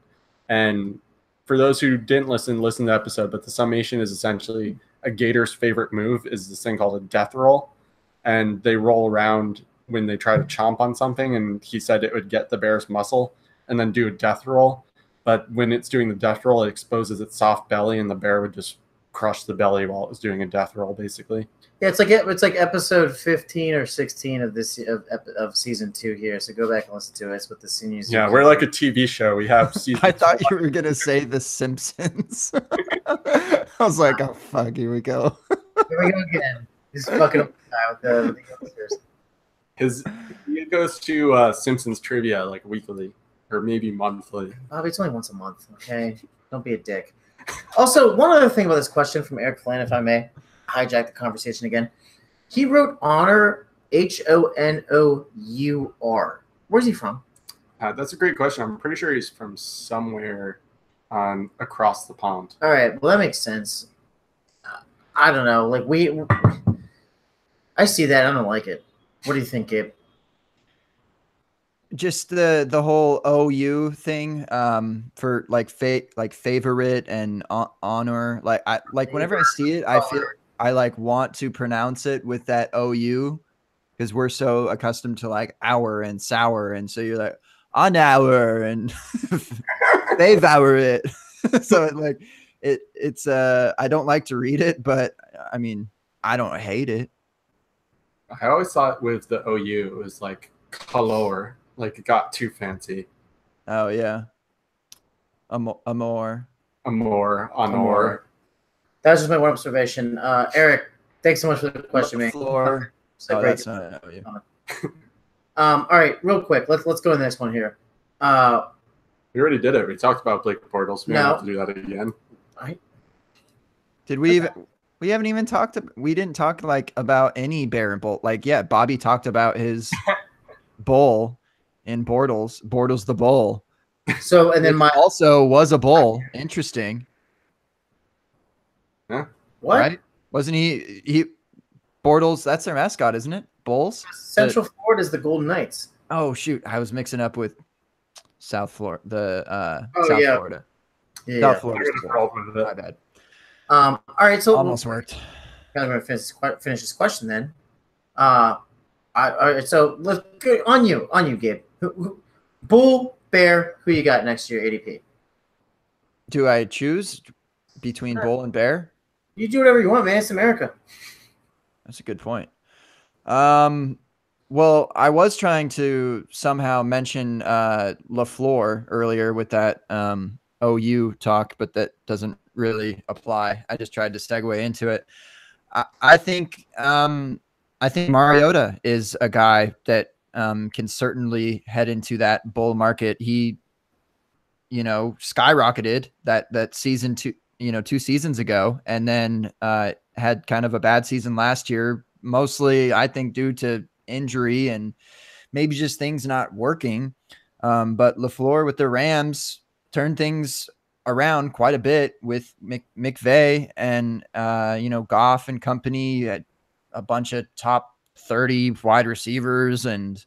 And for those who didn't listen to the episode, but the summation is essentially a gator's favorite move is this thing called a death roll. And they roll around when they try to chomp on something, and he said it would get the bear's muscle and then do a death roll. But when it's doing the death roll, it exposes its soft belly, and the bear would just crush the belly while it was doing a death roll, basically. Yeah, it's like episode 15 or 16 of season 2 here. So go back and listen to us with the seniors. Yeah, we're like a TV show. We have season. I thought you were gonna say The Simpsons. I was like, oh fuck, here we go. Here we go again. He's fucking up with the youngsters. He goes to Simpsons trivia like weekly or maybe monthly. Bobby, it's only once a month. Okay, don't be a dick. Also, one other thing about this question from Eric Flynn, if I may hijack the conversation again. He wrote honor, Honour. Where's he from? That's a great question. I'm pretty sure he's from somewhere across the pond. All right, well that makes sense. I don't know. Like I see that. I don't like it. What do you think, Gabe? Just the whole OU thing, for favorite and honor. Whenever I see it, I feel I want to pronounce it with that OU, because we're so accustomed to like hour and sour, and so you're like on hour and favorite. So it's I don't like to read it, but I mean I don't hate it. I always thought with the OU it was like color, like it got too fancy. Oh yeah, amor. That was just my one observation. Eric, thanks so much for the question, man. Floor. Oh, that's not an OU. All right, real quick, let's go to the next one here. We already did it. We talked about Blake Bortles. We don't have to do that again. All right. Did we even? We haven't even talked. We didn't talk about any bear and bull. Bobby talked about his bull in Bortles the bull. So and then also was a bull. Interesting. Yeah. What? Right? Wasn't he Bortles? That's their mascot, isn't it? Bulls. Central Florida is the Golden Knights. Oh shoot! I was mixing up with South Florida. South Florida. Yeah. South Florida. My bad. All right, so almost worked. I'm going to finish this question then. All right, so let's go on you, Gabe. Bull, bear, who you got next year, ADP? Do I choose between bull and bear? You do whatever you want, man. It's America. That's a good point. Well, I was trying to somehow mention LaFleur earlier with that OU talk, but that doesn't really apply. I just tried to segue into it. I think Mariota is a guy that can certainly head into that bull market. He, skyrocketed that season 2 seasons ago, and then had kind of a bad season last year, mostly I think due to injury and maybe just things not working. But LaFleur with the Rams turned things around quite a bit with McVay and Goff and company, had a bunch of top 30 wide receivers, and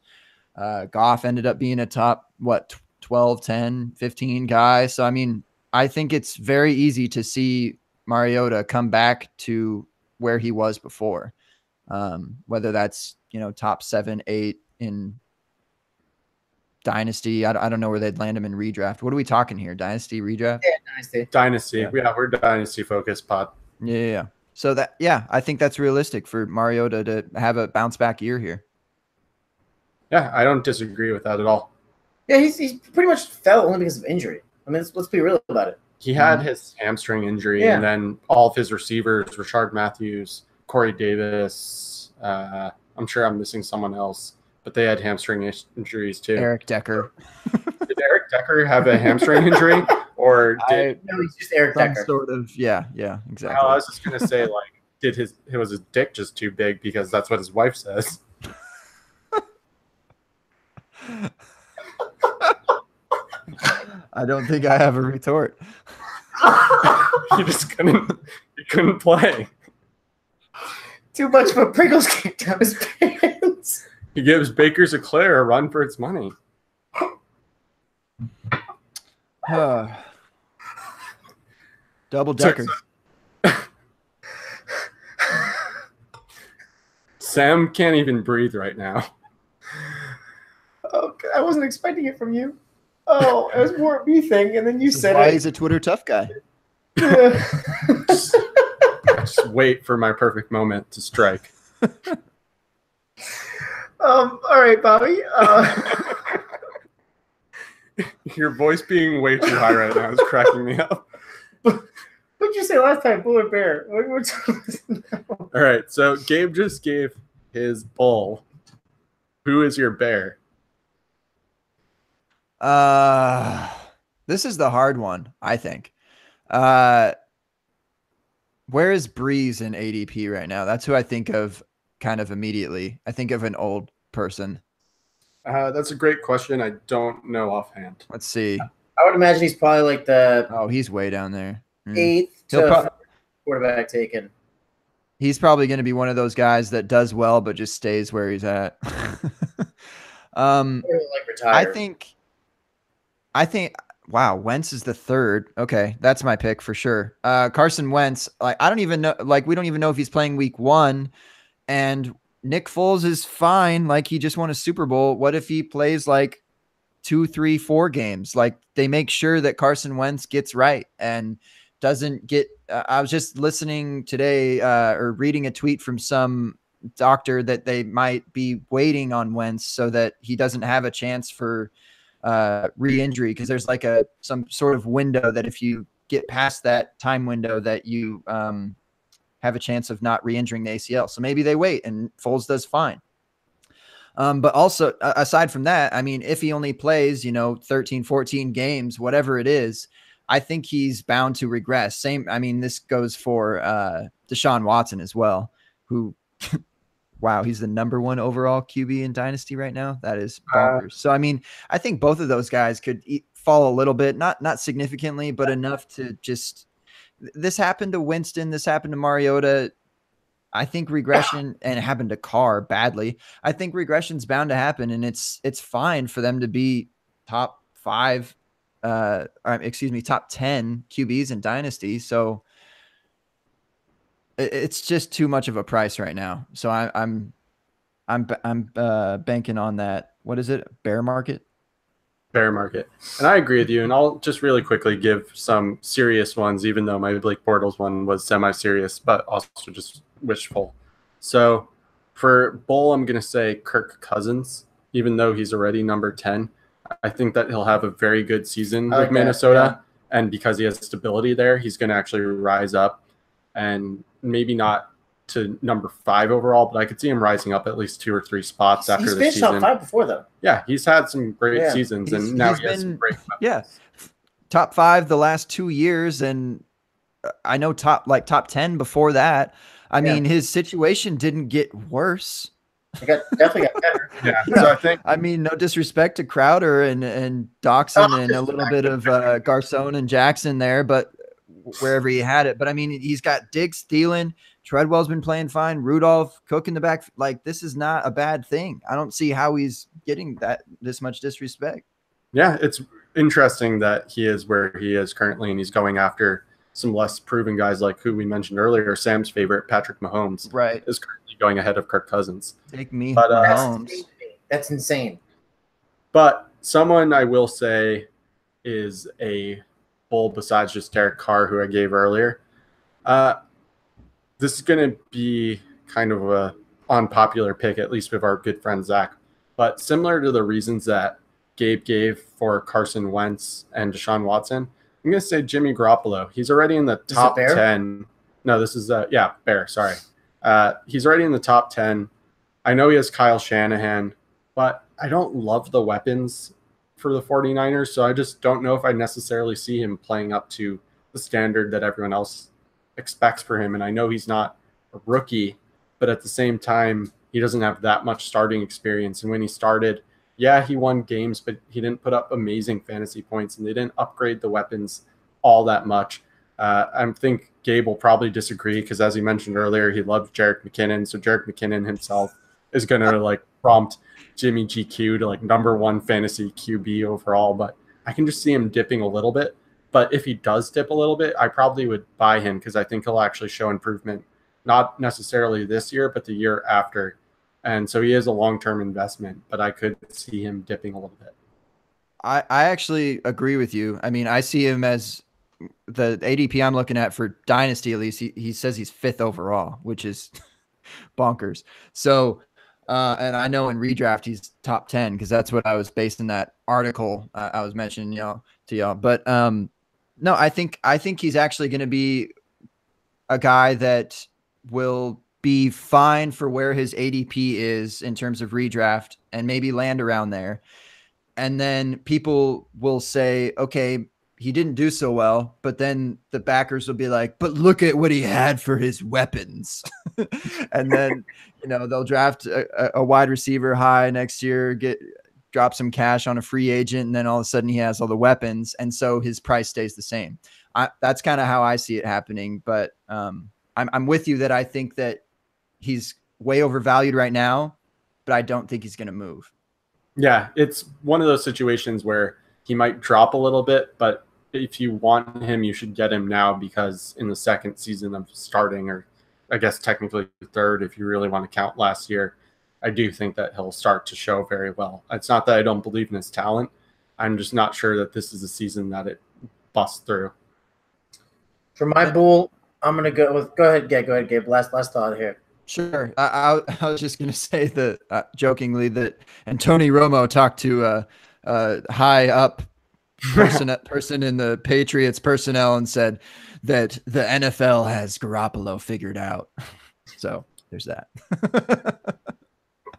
Goff ended up being a top 12, 10, 15 guy. So I mean, I think it's very easy to see Mariota come back to where he was before, whether that's top 7, 8 in Dynasty. I don't know where they'd land him in redraft. What are we talking here? Dynasty, redraft? Yeah, Dynasty. Yeah, we're Dynasty focused pod. Yeah. So I think that's realistic for Mariota to have a bounce back year here. Yeah, I don't disagree with that at all. Yeah, he's pretty much fell only because of injury. I mean, let's be real about it. He had his hamstring injury, and then all of his receivers, Rashard Matthews, Corey Davis, I'm sure I'm missing someone else, but they had hamstring injuries too. Eric Decker. Did Eric Decker have a hamstring injury? Or no, he's just Eric Decker. Sort of, yeah, exactly. Well, I was just gonna say, like, was his dick just too big, because that's what his wife says. I don't think I have a retort. He just couldn't play. Too much of a Pringles came down his pants. He gives Baker's Eclair a run for its money. Double deckers. Sam can't even breathe right now. Oh, I wasn't expecting it from you. Oh, it was more a me thing, and then you said why it. He's a Twitter tough guy. Just wait for my perfect moment to strike. All right, Bobby. Your voice being way too high right now is cracking me up. What did you say last time? Bull or bear? All right, so Gabe just gave his bull. Who is your bear? This is the hard one, I think. Where is Breeze in ADP right now? That's who I think of kind of immediately. I think of an old person. That's a great question. I don't know offhand. Let's see. I would imagine he's probably like the he's way down there. 8th to quarterback taken. He's probably going to be one of those guys that does well but just stays where he's at. I think wow, Wentz is the 3rd. Okay, that's my pick for sure. Carson Wentz, I don't even know, we don't even know if he's playing week 1, and Nick Foles is fine. He just won a Super Bowl. What if he plays 2, 3, 4 games? They make sure that Carson Wentz gets right and doesn't get. I was just listening today or reading a tweet from some doctor that they might be waiting on Wentz so that he doesn't have a chance for re-injury, because there's some sort of window that if you get past that time window that you have a chance of not re-injuring the ACL. So maybe they wait and Foles does fine. But also aside from that, I mean, if he only plays, 13, 14 games, whatever it is, I think he's bound to regress. This goes for Deshaun Watson as well, who wow, he's the #1 overall QB in Dynasty right now. That is bonkers. So, I think both of those guys could fall a little bit, not significantly, but enough to just – this happened to Winston. This happened to Mariota. I think regression – and it happened to Carr badly. I think regression's bound to happen, and it's fine for them to be top 5 top 10 QBs in Dynasty. So – it's just too much of a price right now. So I'm banking on that. What is it? Bear market? Bear market. And I agree with you. And I'll just really quickly give some serious ones, even though my Blake Bortles one was semi-serious, but also just wishful. So for Bull, I'm going to say Kirk Cousins, even though he's already number 10. I think that he'll have a very good season with Minnesota. Yeah. And because he has stability there, he's going to actually rise up. And maybe not to number 5 overall, but I could see him rising up at least 2 or 3 spots after the season. He's finished top 5 before, though. Yeah, he's had some great seasons, and now he has some great weapons. Yeah, top 5 the last 2 years, and I know top 10 before that. I mean, his situation didn't get worse. It definitely got better. Yeah. So I think, no disrespect to Crowder and Doxson and a little bit of Garcon and Jackson there, but wherever he had it. But he's got Diggs, Thielen, Treadwell's been playing fine, Rudolph, Cook in the back. This is not a bad thing. I don't see how he's getting this much disrespect. Yeah, it's interesting that he is where he is currently, and he's going after some less proven guys like who we mentioned earlier. Sam's favorite, Patrick Mahomes, right, is currently going ahead of Kirk Cousins. Take me, but, Mahomes. That's insane. But someone I will say is a bull besides just Derek Carr, who I gave earlier. This is going to be kind of a unpopular pick, at least with our good friend Zach. But similar to the reasons that Gabe gave for Carson Wentz and Deshaun Watson, I'm going to say Jimmy Garoppolo. He's already in the top 10. No, this is Bear. Sorry. He's already in the top 10. I know he has Kyle Shanahan, but I don't love the weapons for the 49ers, so I just don't know if I necessarily see him playing up to the standard that everyone else expects for him. And I know he's not a rookie, but at the same time, he doesn't have that much starting experience. And when he started, yeah, he won games, but he didn't put up amazing fantasy points, and they didn't upgrade the weapons all that much. I think Gabe will probably disagree because, as he mentioned earlier, he loves Jerick McKinnon. So Jerick McKinnon himself is going to like prompt Jimmy GQ to like #1 fantasy QB overall. But I can just see him dipping a little bit. But if he does dip a little bit, I probably would buy him because I think he'll actually show improvement, not necessarily this year, but the year after. And so he is a long-term investment, but I could see him dipping a little bit. I actually agree with you. I mean, I see him as the ADP I'm looking at for Dynasty, at least. He says he's 5th overall, which is bonkers. So, and I know in redraft he's top 10 because that's what I was basing that article I was mentioning to y'all. But no, I think he's actually going to be a guy that will be fine for where his ADP is in terms of redraft and maybe land around there. And then people will say, okay, he didn't do so well, but then the backers will be like, but look at what he had for his weapons. And then, they'll draft a wide receiver high next year, drop some cash on a free agent. And then all of a sudden he has all the weapons. And so his price stays the same. That's kind of how I see it happening. But I'm with you that I think that he's way overvalued right now, but I don't think he's going to move. Yeah, it's one of those situations where he might drop a little bit, but if you want him, you should get him now because in the second season of starting, or I guess technically third, if you really want to count last year, I do think that he'll start to show very well. It's not that I don't believe in his talent. I'm just not sure that this is a season that it busts through. For my bull, I'm going to go with – go ahead, Gabe. Last thought here. Sure. I was just going to say that jokingly that Tony Romo talked to a high up person in the Patriots personnel and said that the NFL has Garoppolo figured out. So there's that.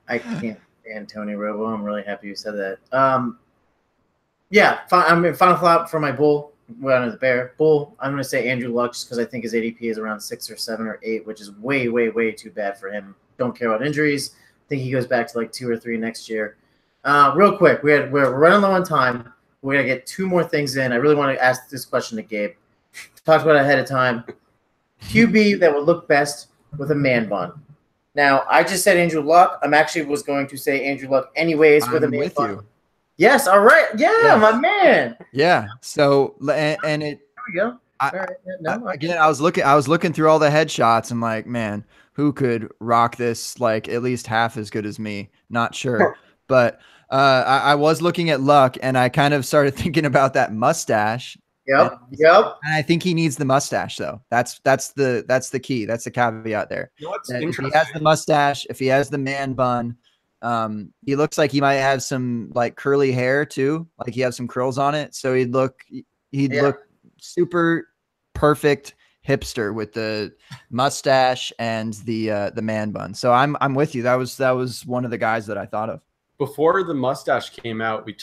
I can't stand Tony Romo. I'm really happy you said that. Yeah, final thought for my bull. We're on the Bear. Bull, I'm going to say Andrew Luck just because I think his ADP is around 6 or 7 or 8, which is way, way, way too bad for him. Don't care about injuries. I think he goes back to like 2 or 3 next year. Real quick, we're running low on time. We're going to get 2 more things in. I really want to ask this question to Gabe. Talked about it ahead of time. QB that would look best with a man bun. Now, I just said Andrew Luck. Was going to say Andrew Luck anyways with a man bun. You. Yes, all right. Yeah, my man. Yeah. So and it. There we go. I was looking through all the headshots. I'm like, man, who could rock this like at least half as good as me? Not sure, but I was looking at Luck, and I kind of started thinking about that mustache. Yep. And I think he needs the mustache though. That's the key. That's the caveat there. If he has the mustache, if he has the man bun. He looks like he might have some like curly hair too, like he has some curls on it. So he'd look super perfect hipster with the mustache and the man bun. So I'm with you. That was one of the guys that I thought of. Before the mustache came out, we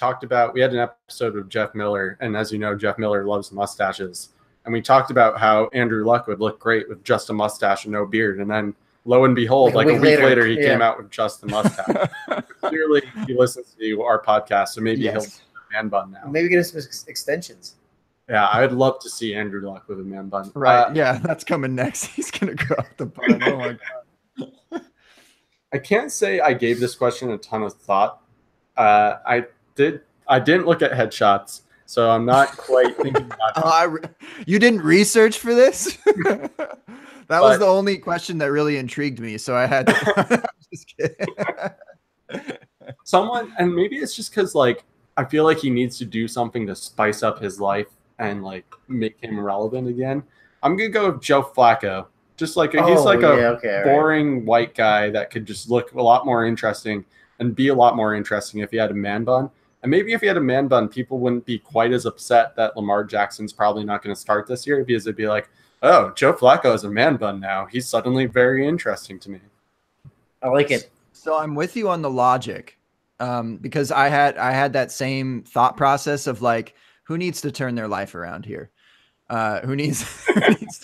had an episode with Jeff Miller, and as you know, Jeff Miller loves mustaches. And we talked about how Andrew Luck would look great with just a mustache and no beard, and then lo and behold, like a week later, he came out with just the mustache. Clearly, he listens to our podcast, so maybe he'll have a man bun now. Maybe get some extensions. Yeah, I'd love to see Andrew Luck with a man bun. Right, yeah, that's coming next. He's going to grow up the bun. Oh, my God. I can't say I gave this question a ton of thought. I didn't look at headshots, so I'm not quite thinking about it. You didn't research for this? That was the only question that really intrigued me, so I had to. Just kidding. Someone, and maybe it's just because like I feel like he needs to do something to spice up his life and like make him relevant again. I'm gonna go with Joe Flacco. Just like he's like a boring white guy that could just look a lot more interesting and be a lot more interesting if he had a man bun. And maybe if he had a man bun, people wouldn't be quite as upset that Lamar Jackson's probably not going to start this year, because it'd be like, oh, Joe Flacco has a man bun now. He's suddenly very interesting to me. I like it. So I'm with you on the logic, because I had that same thought process of like, who needs to turn their life around here? Who needs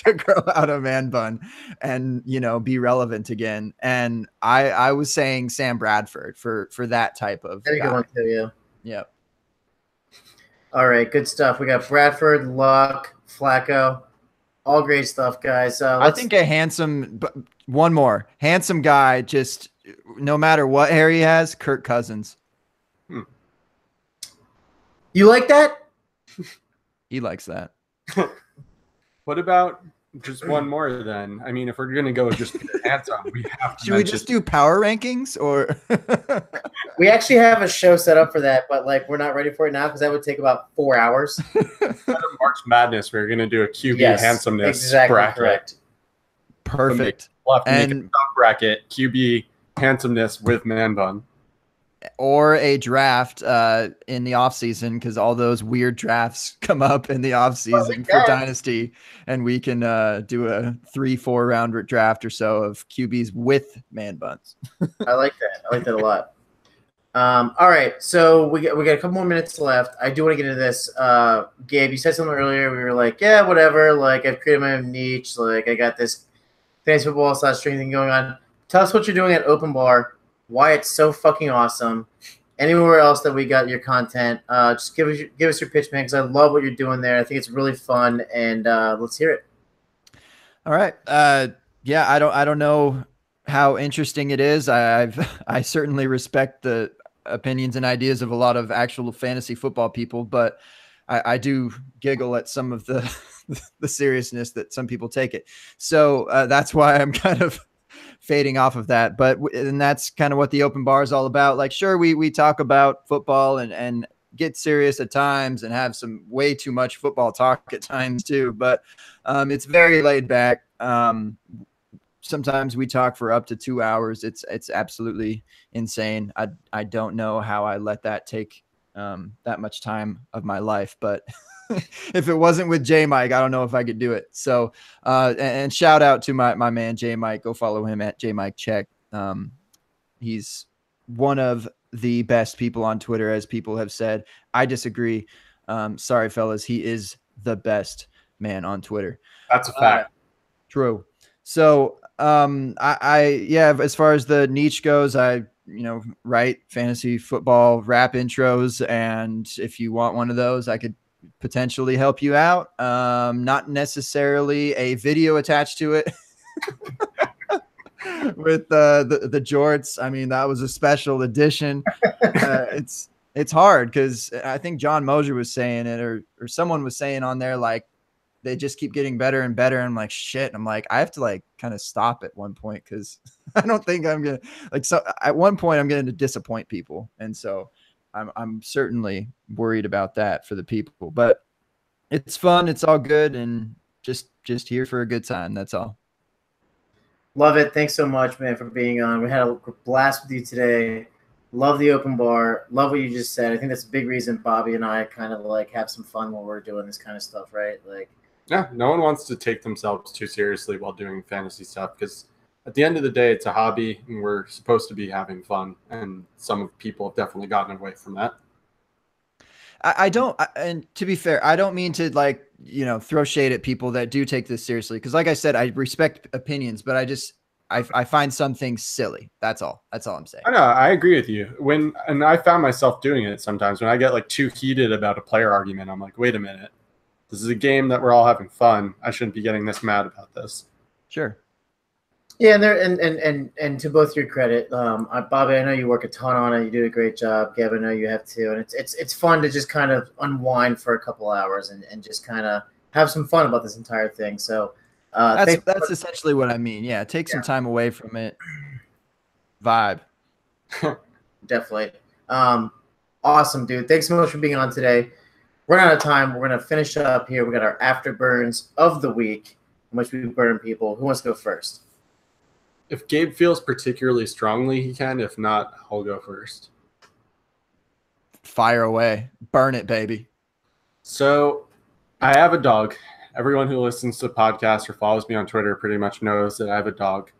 to grow out a man bun and, you know, be relevant again? And I was saying Sam Bradford for that type of That's a good one too, yeah. Yep. All right, good stuff. We got Bradford, Luck, Flacco, all great stuff, guys. I think a handsome guy, just no matter what hair he has, Kirk Cousins. You like that? He likes that. What about just one more then? I mean, if we're going to go just handsome, we have to. Should we just do power rankings, or? We actually have a show set up for that, but like we're not ready for it now because that would take about 4 hours. March Madness, we're going to do a QB handsomeness bracket. Correct. Perfect. We'll have to make a top bracket, QB handsomeness with man bun. Or a draft in the offseason, because all those weird drafts come up in the offseason for Dynasty, and we can do a 3-4 round draft or so of QBs with man buns. I like that. I like that a lot. All right, so we got a couple more minutes left. I do want to get into this. Gabe, you said something earlier. We were like, yeah, whatever. Like, I've created my own niche. Like, I got this fantasy football / streaming thing going on. Tell us what you're doing at Open Bar, why it's so fucking awesome. Anywhere else that we got your content, just give us your pitch, man, because I love what you're doing there. I think it's really fun, and let's hear it. All right. Yeah, I don't know how interesting it is. I certainly respect the opinions and ideas of a lot of actual fantasy football people, but I do giggle at some of the the seriousness that some people take it. So that's why I'm kind of fading off of that. And that's kind of what the Open Bar is all about. Like, sure, we talk about football and get serious at times and have some way too much football talk at times too, but it's very laid back. Sometimes we talk for up to 2 hours. It's absolutely insane. I don't know how I let that take that much time of my life, but if it wasn't with J Mike, I don't know if I could do it. So, and shout out to my man, J Mike. Go follow him at J Mike Check. He's one of the best people on Twitter, as people have said. I disagree. Sorry, fellas. He is the best man on Twitter. That's a fact. True. So, yeah, as far as the niche goes, I write fantasy football rap intros. And if you want one of those, I could potentially help you out. Not necessarily a video attached to it with the jorts. I mean, that was a special edition. It's hard because I think John Mosier was saying it, or someone was saying on there, like, they just keep getting better and better. And I'm like, shit. I'm like, I have to like kind of stop at one point, because I don't think I'm gonna so at one point I'm going to disappoint people, and so I'm certainly worried about that for the people. But it's fun, it's all good, and just here for a good time. That's all. Love it. Thanks so much, man, for being on. We had a blast with you today. Love the Open Bar. Love what you just said. I think that's a big reason Bobby and I kind of like have some fun when we're doing this kind of stuff, right? Like, yeah, no one wants to take themselves too seriously while doing fantasy stuff, because at the end of the day, it's a hobby and we're supposed to be having fun. And some people have definitely gotten away from that. I don't, and to be fair, I don't mean to like, throw shade at people that do take this seriously. Cause like I said, I respect opinions, but I find some things silly. That's all I'm saying. I know. I agree with you. And I found myself doing it sometimes when I get like too heated about a player argument. I'm like, wait a minute. This is a game that we're all having fun. I shouldn't be getting this mad about this. Sure. Yeah, and to both your credit, Bobby, I know you work a ton on it. You do a great job. Gavin, I know you have too. And it's fun to just kind of unwind for a couple hours and just kind of have some fun about this entire thing. So that's essentially what I mean. Yeah, take some time away from it. Vibe. Definitely. Awesome, dude. Thanks so much for being on today. Run out of time. We're going to finish up here. We got our Afterburners of the week, in which we burn people. Who wants to go first? If Gabe feels particularly strongly, he can. If not, I'll go first. fire away. Burn it, baby. So I have a dog. Everyone who listens to the podcast or follows me on Twitter pretty much knows that I have a dog.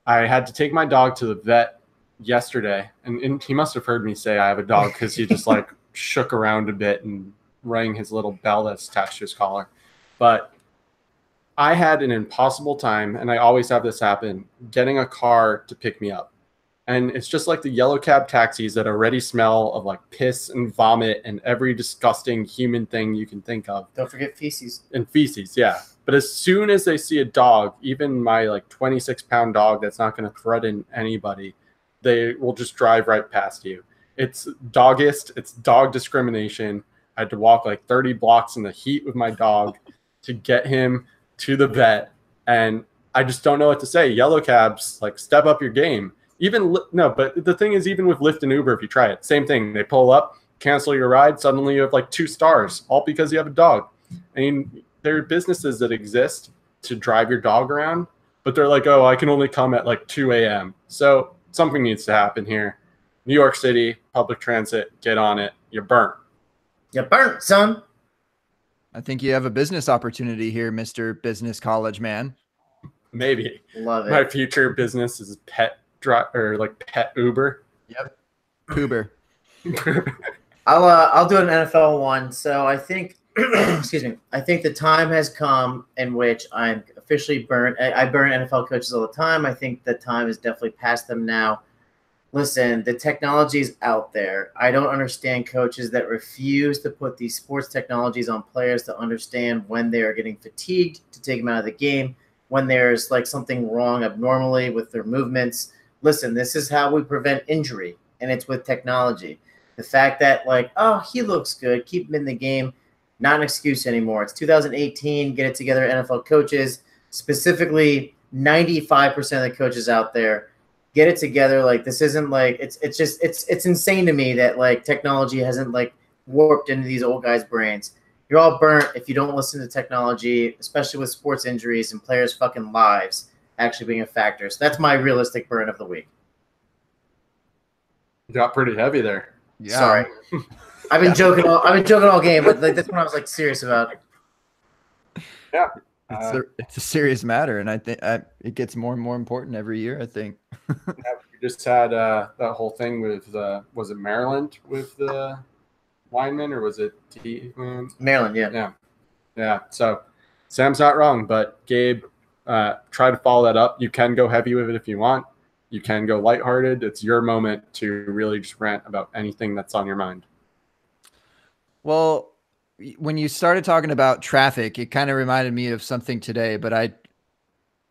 I had to take my dog to the vet yesterday, and he must have heard me say I have a dog because he just like shook around a bit and rang his little bell that's attached to his collar. But I had an impossible time, and I always have this happen, getting a car to pick me up. And it's just like the yellow cab taxis that already smell of like piss and vomit and every disgusting human thing you can think of. Don't forget feces. And feces, yeah. But as soon as they see a dog, even my like 26-pound dog that's not going to threaten anybody, they will just drive right past you. It's doggist. It's dog discrimination. I had to walk like 30 blocks in the heat with my dog to get him to the vet. And I just don't know what to say. Yellow cabs, like, step up your game. But the thing is, even with Lyft and Uber, if you try it, same thing. They pull up, cancel your ride. Suddenly you have like 2 stars, all because you have a dog. I mean, there are businesses that exist to drive your dog around, but they're like, oh, I can only come at like 2 a.m. So something needs to happen here. New York City, public transit, get on it. You're burnt. You're burnt, son. I think you have a business opportunity here, Mr. Business College man. Maybe. Love it. My future business is pet Uber. Yep. Uber. I'll do an NFL one. So I think, excuse me, I think the time has come in which I'm officially burnt. I burn NFL coaches all the time. I think the time is definitely past them now. Listen, the technology is out there. I don't understand coaches that refuse to put these sports technologies on players to understand when they are getting fatigued, to take them out of the game, when there's like something wrong abnormally with their movements. Listen, this is how we prevent injury, and it's with technology. The fact that, like, oh, he looks good, keep him in the game, not an excuse anymore. It's 2018. Get it together, NFL coaches, specifically 95% of the coaches out there. Get it together. Like, this isn't like it's insane to me that like technology hasn't like warped into these old guys' brains. You're all burnt if you don't listen to technology, especially with sports injuries and players' fucking lives actually being a factor. So that's my realistic burn of the week. You got pretty heavy there. Yeah. Sorry. I've been joking all game, but like that's what I was like serious about. Yeah. It's a serious matter, and I think it gets more and more important every year, I think. We just had that whole thing with was it Maryland with the lineman, or was it Maryland? Yeah. So Sam's not wrong, but Gabe, try to follow that up. You can go heavy with it if you want. You can go lighthearted. It's your moment to really just rant about anything that's on your mind. Well, when you started talking about traffic, it kind of reminded me of something today, but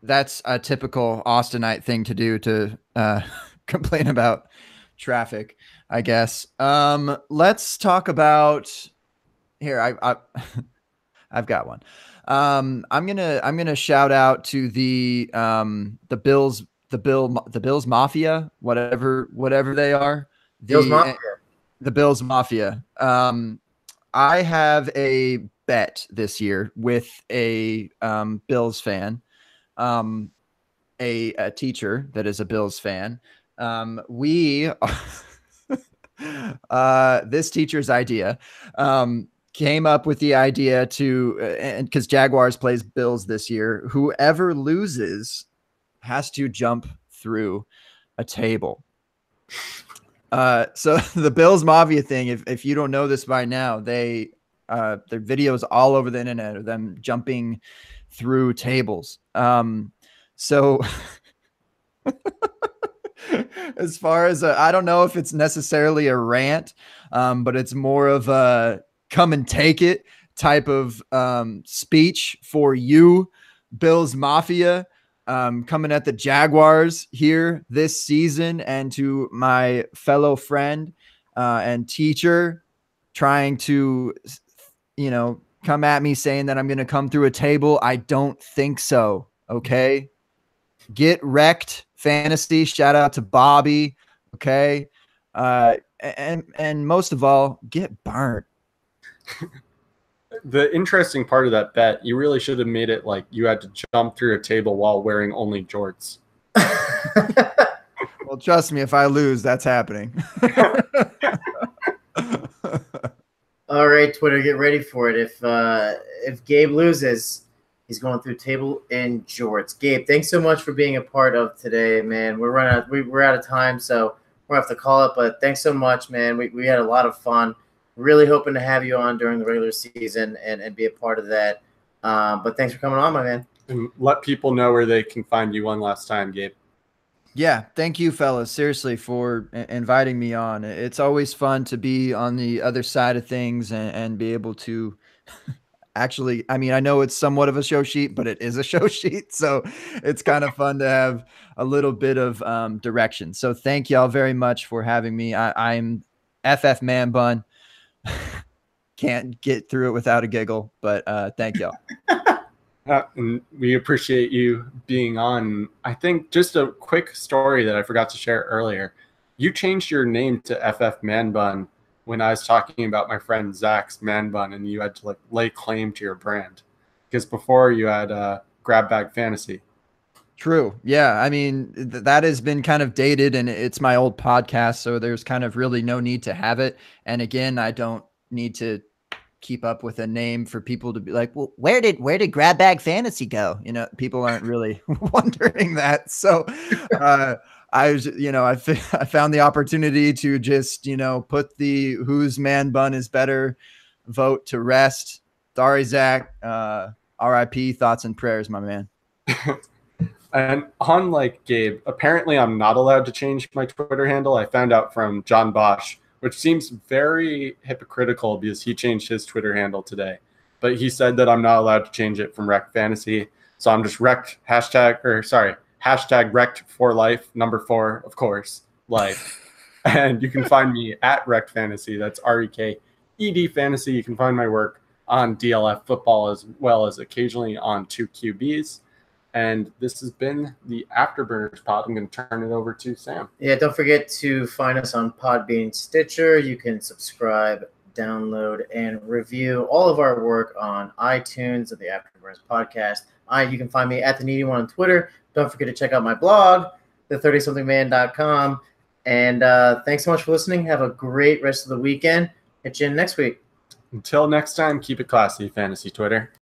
that's a typical Austinite thing to do, to complain about traffic, I guess. Let's talk about here. I've got one. I'm gonna shout out to the Bills Mafia, whatever they are. The Bills Mafia. I have a bet this year with a Bills fan, a teacher that is a Bills fan. This teacher's idea came up with the idea to, and because Jaguars plays Bills this year, whoever loses has to jump through a table. So the Bills Mafia thing, if you don't know this by now, their videos all over the internet of them jumping through tables. So as far as I don't know if it's necessarily a rant, but it's more of a come and take it type of speech for you, Bills Mafia. Coming at the Jaguars here this season, and to my fellow friend and teacher trying to, come at me saying that I'm going to come through a table. I don't think so. Okay. Get wrecked, fantasy. Shout out to Bobby. Okay. And most of all, get burnt. The interesting part of that bet, you really should have made it like you had to jump through a table while wearing only jorts. Well, trust me, if I lose, that's happening. right, Twitter, get ready for it. If Gabe loses, he's going through table and jorts. Gabe, thanks so much for being a part of today, man. We're out of time, so we're gonna have to call it. But thanks so much, man. We had a lot of fun. Really hoping to have you on during the regular season and be a part of that. But thanks for coming on, my man. And let people know where they can find you one last time, Gabe. Yeah, thank you, fellas, seriously, for inviting me on. It's always fun to be on the other side of things and be able to actually, I mean, I know it's somewhat of a show sheet, but it is a show sheet. So it's kind of fun to have a little bit of direction. So thank y'all very much for having me. I'm FF Man Bun. Can't get through it without a giggle, but thank y'all. And we appreciate you being on. I think just a quick story that I forgot to share earlier. You changed your name to FF Man Bun when I was talking about my friend Zach's Man Bun, and you had to lay claim to your brand because before you had Grab Bag Fantasy. True. Yeah. I mean, that has been kind of dated, and it's my old podcast, so there's kind of really no need to have it. And again, I don't need to keep up with a name for people to be like, well, where did Grab Bag Fantasy go? You know, people aren't really wondering that. So I was, I found the opportunity to just, put the whose man bun is better vote to rest. Sorry, Zach. RIP, thoughts and prayers, my man. And unlike Gabe, apparently I'm not allowed to change my Twitter handle. I found out from John Bosch, which seems very hypocritical because he changed his Twitter handle today. But he said that I'm not allowed to change it from Wrecked Fantasy. So I'm just hashtag Wrecked for life, number 4, of course, life. And you can find me at Wrecked Fantasy. That's REKED Fantasy. You can find my work on DLF Football as well as occasionally on 2QBs. And this has been the Afterburners pod. I'm going to turn it over to Sam. Yeah, don't forget to find us on Podbean, Stitcher. You can subscribe, download, and review all of our work on iTunes of the Afterburners podcast. You can find me at The Needy One on Twitter. Don't forget to check out my blog, the30somethingman.com. And thanks so much for listening. Have a great rest of the weekend. Catch you in next week. Until next time, keep it classy, Fantasy Twitter.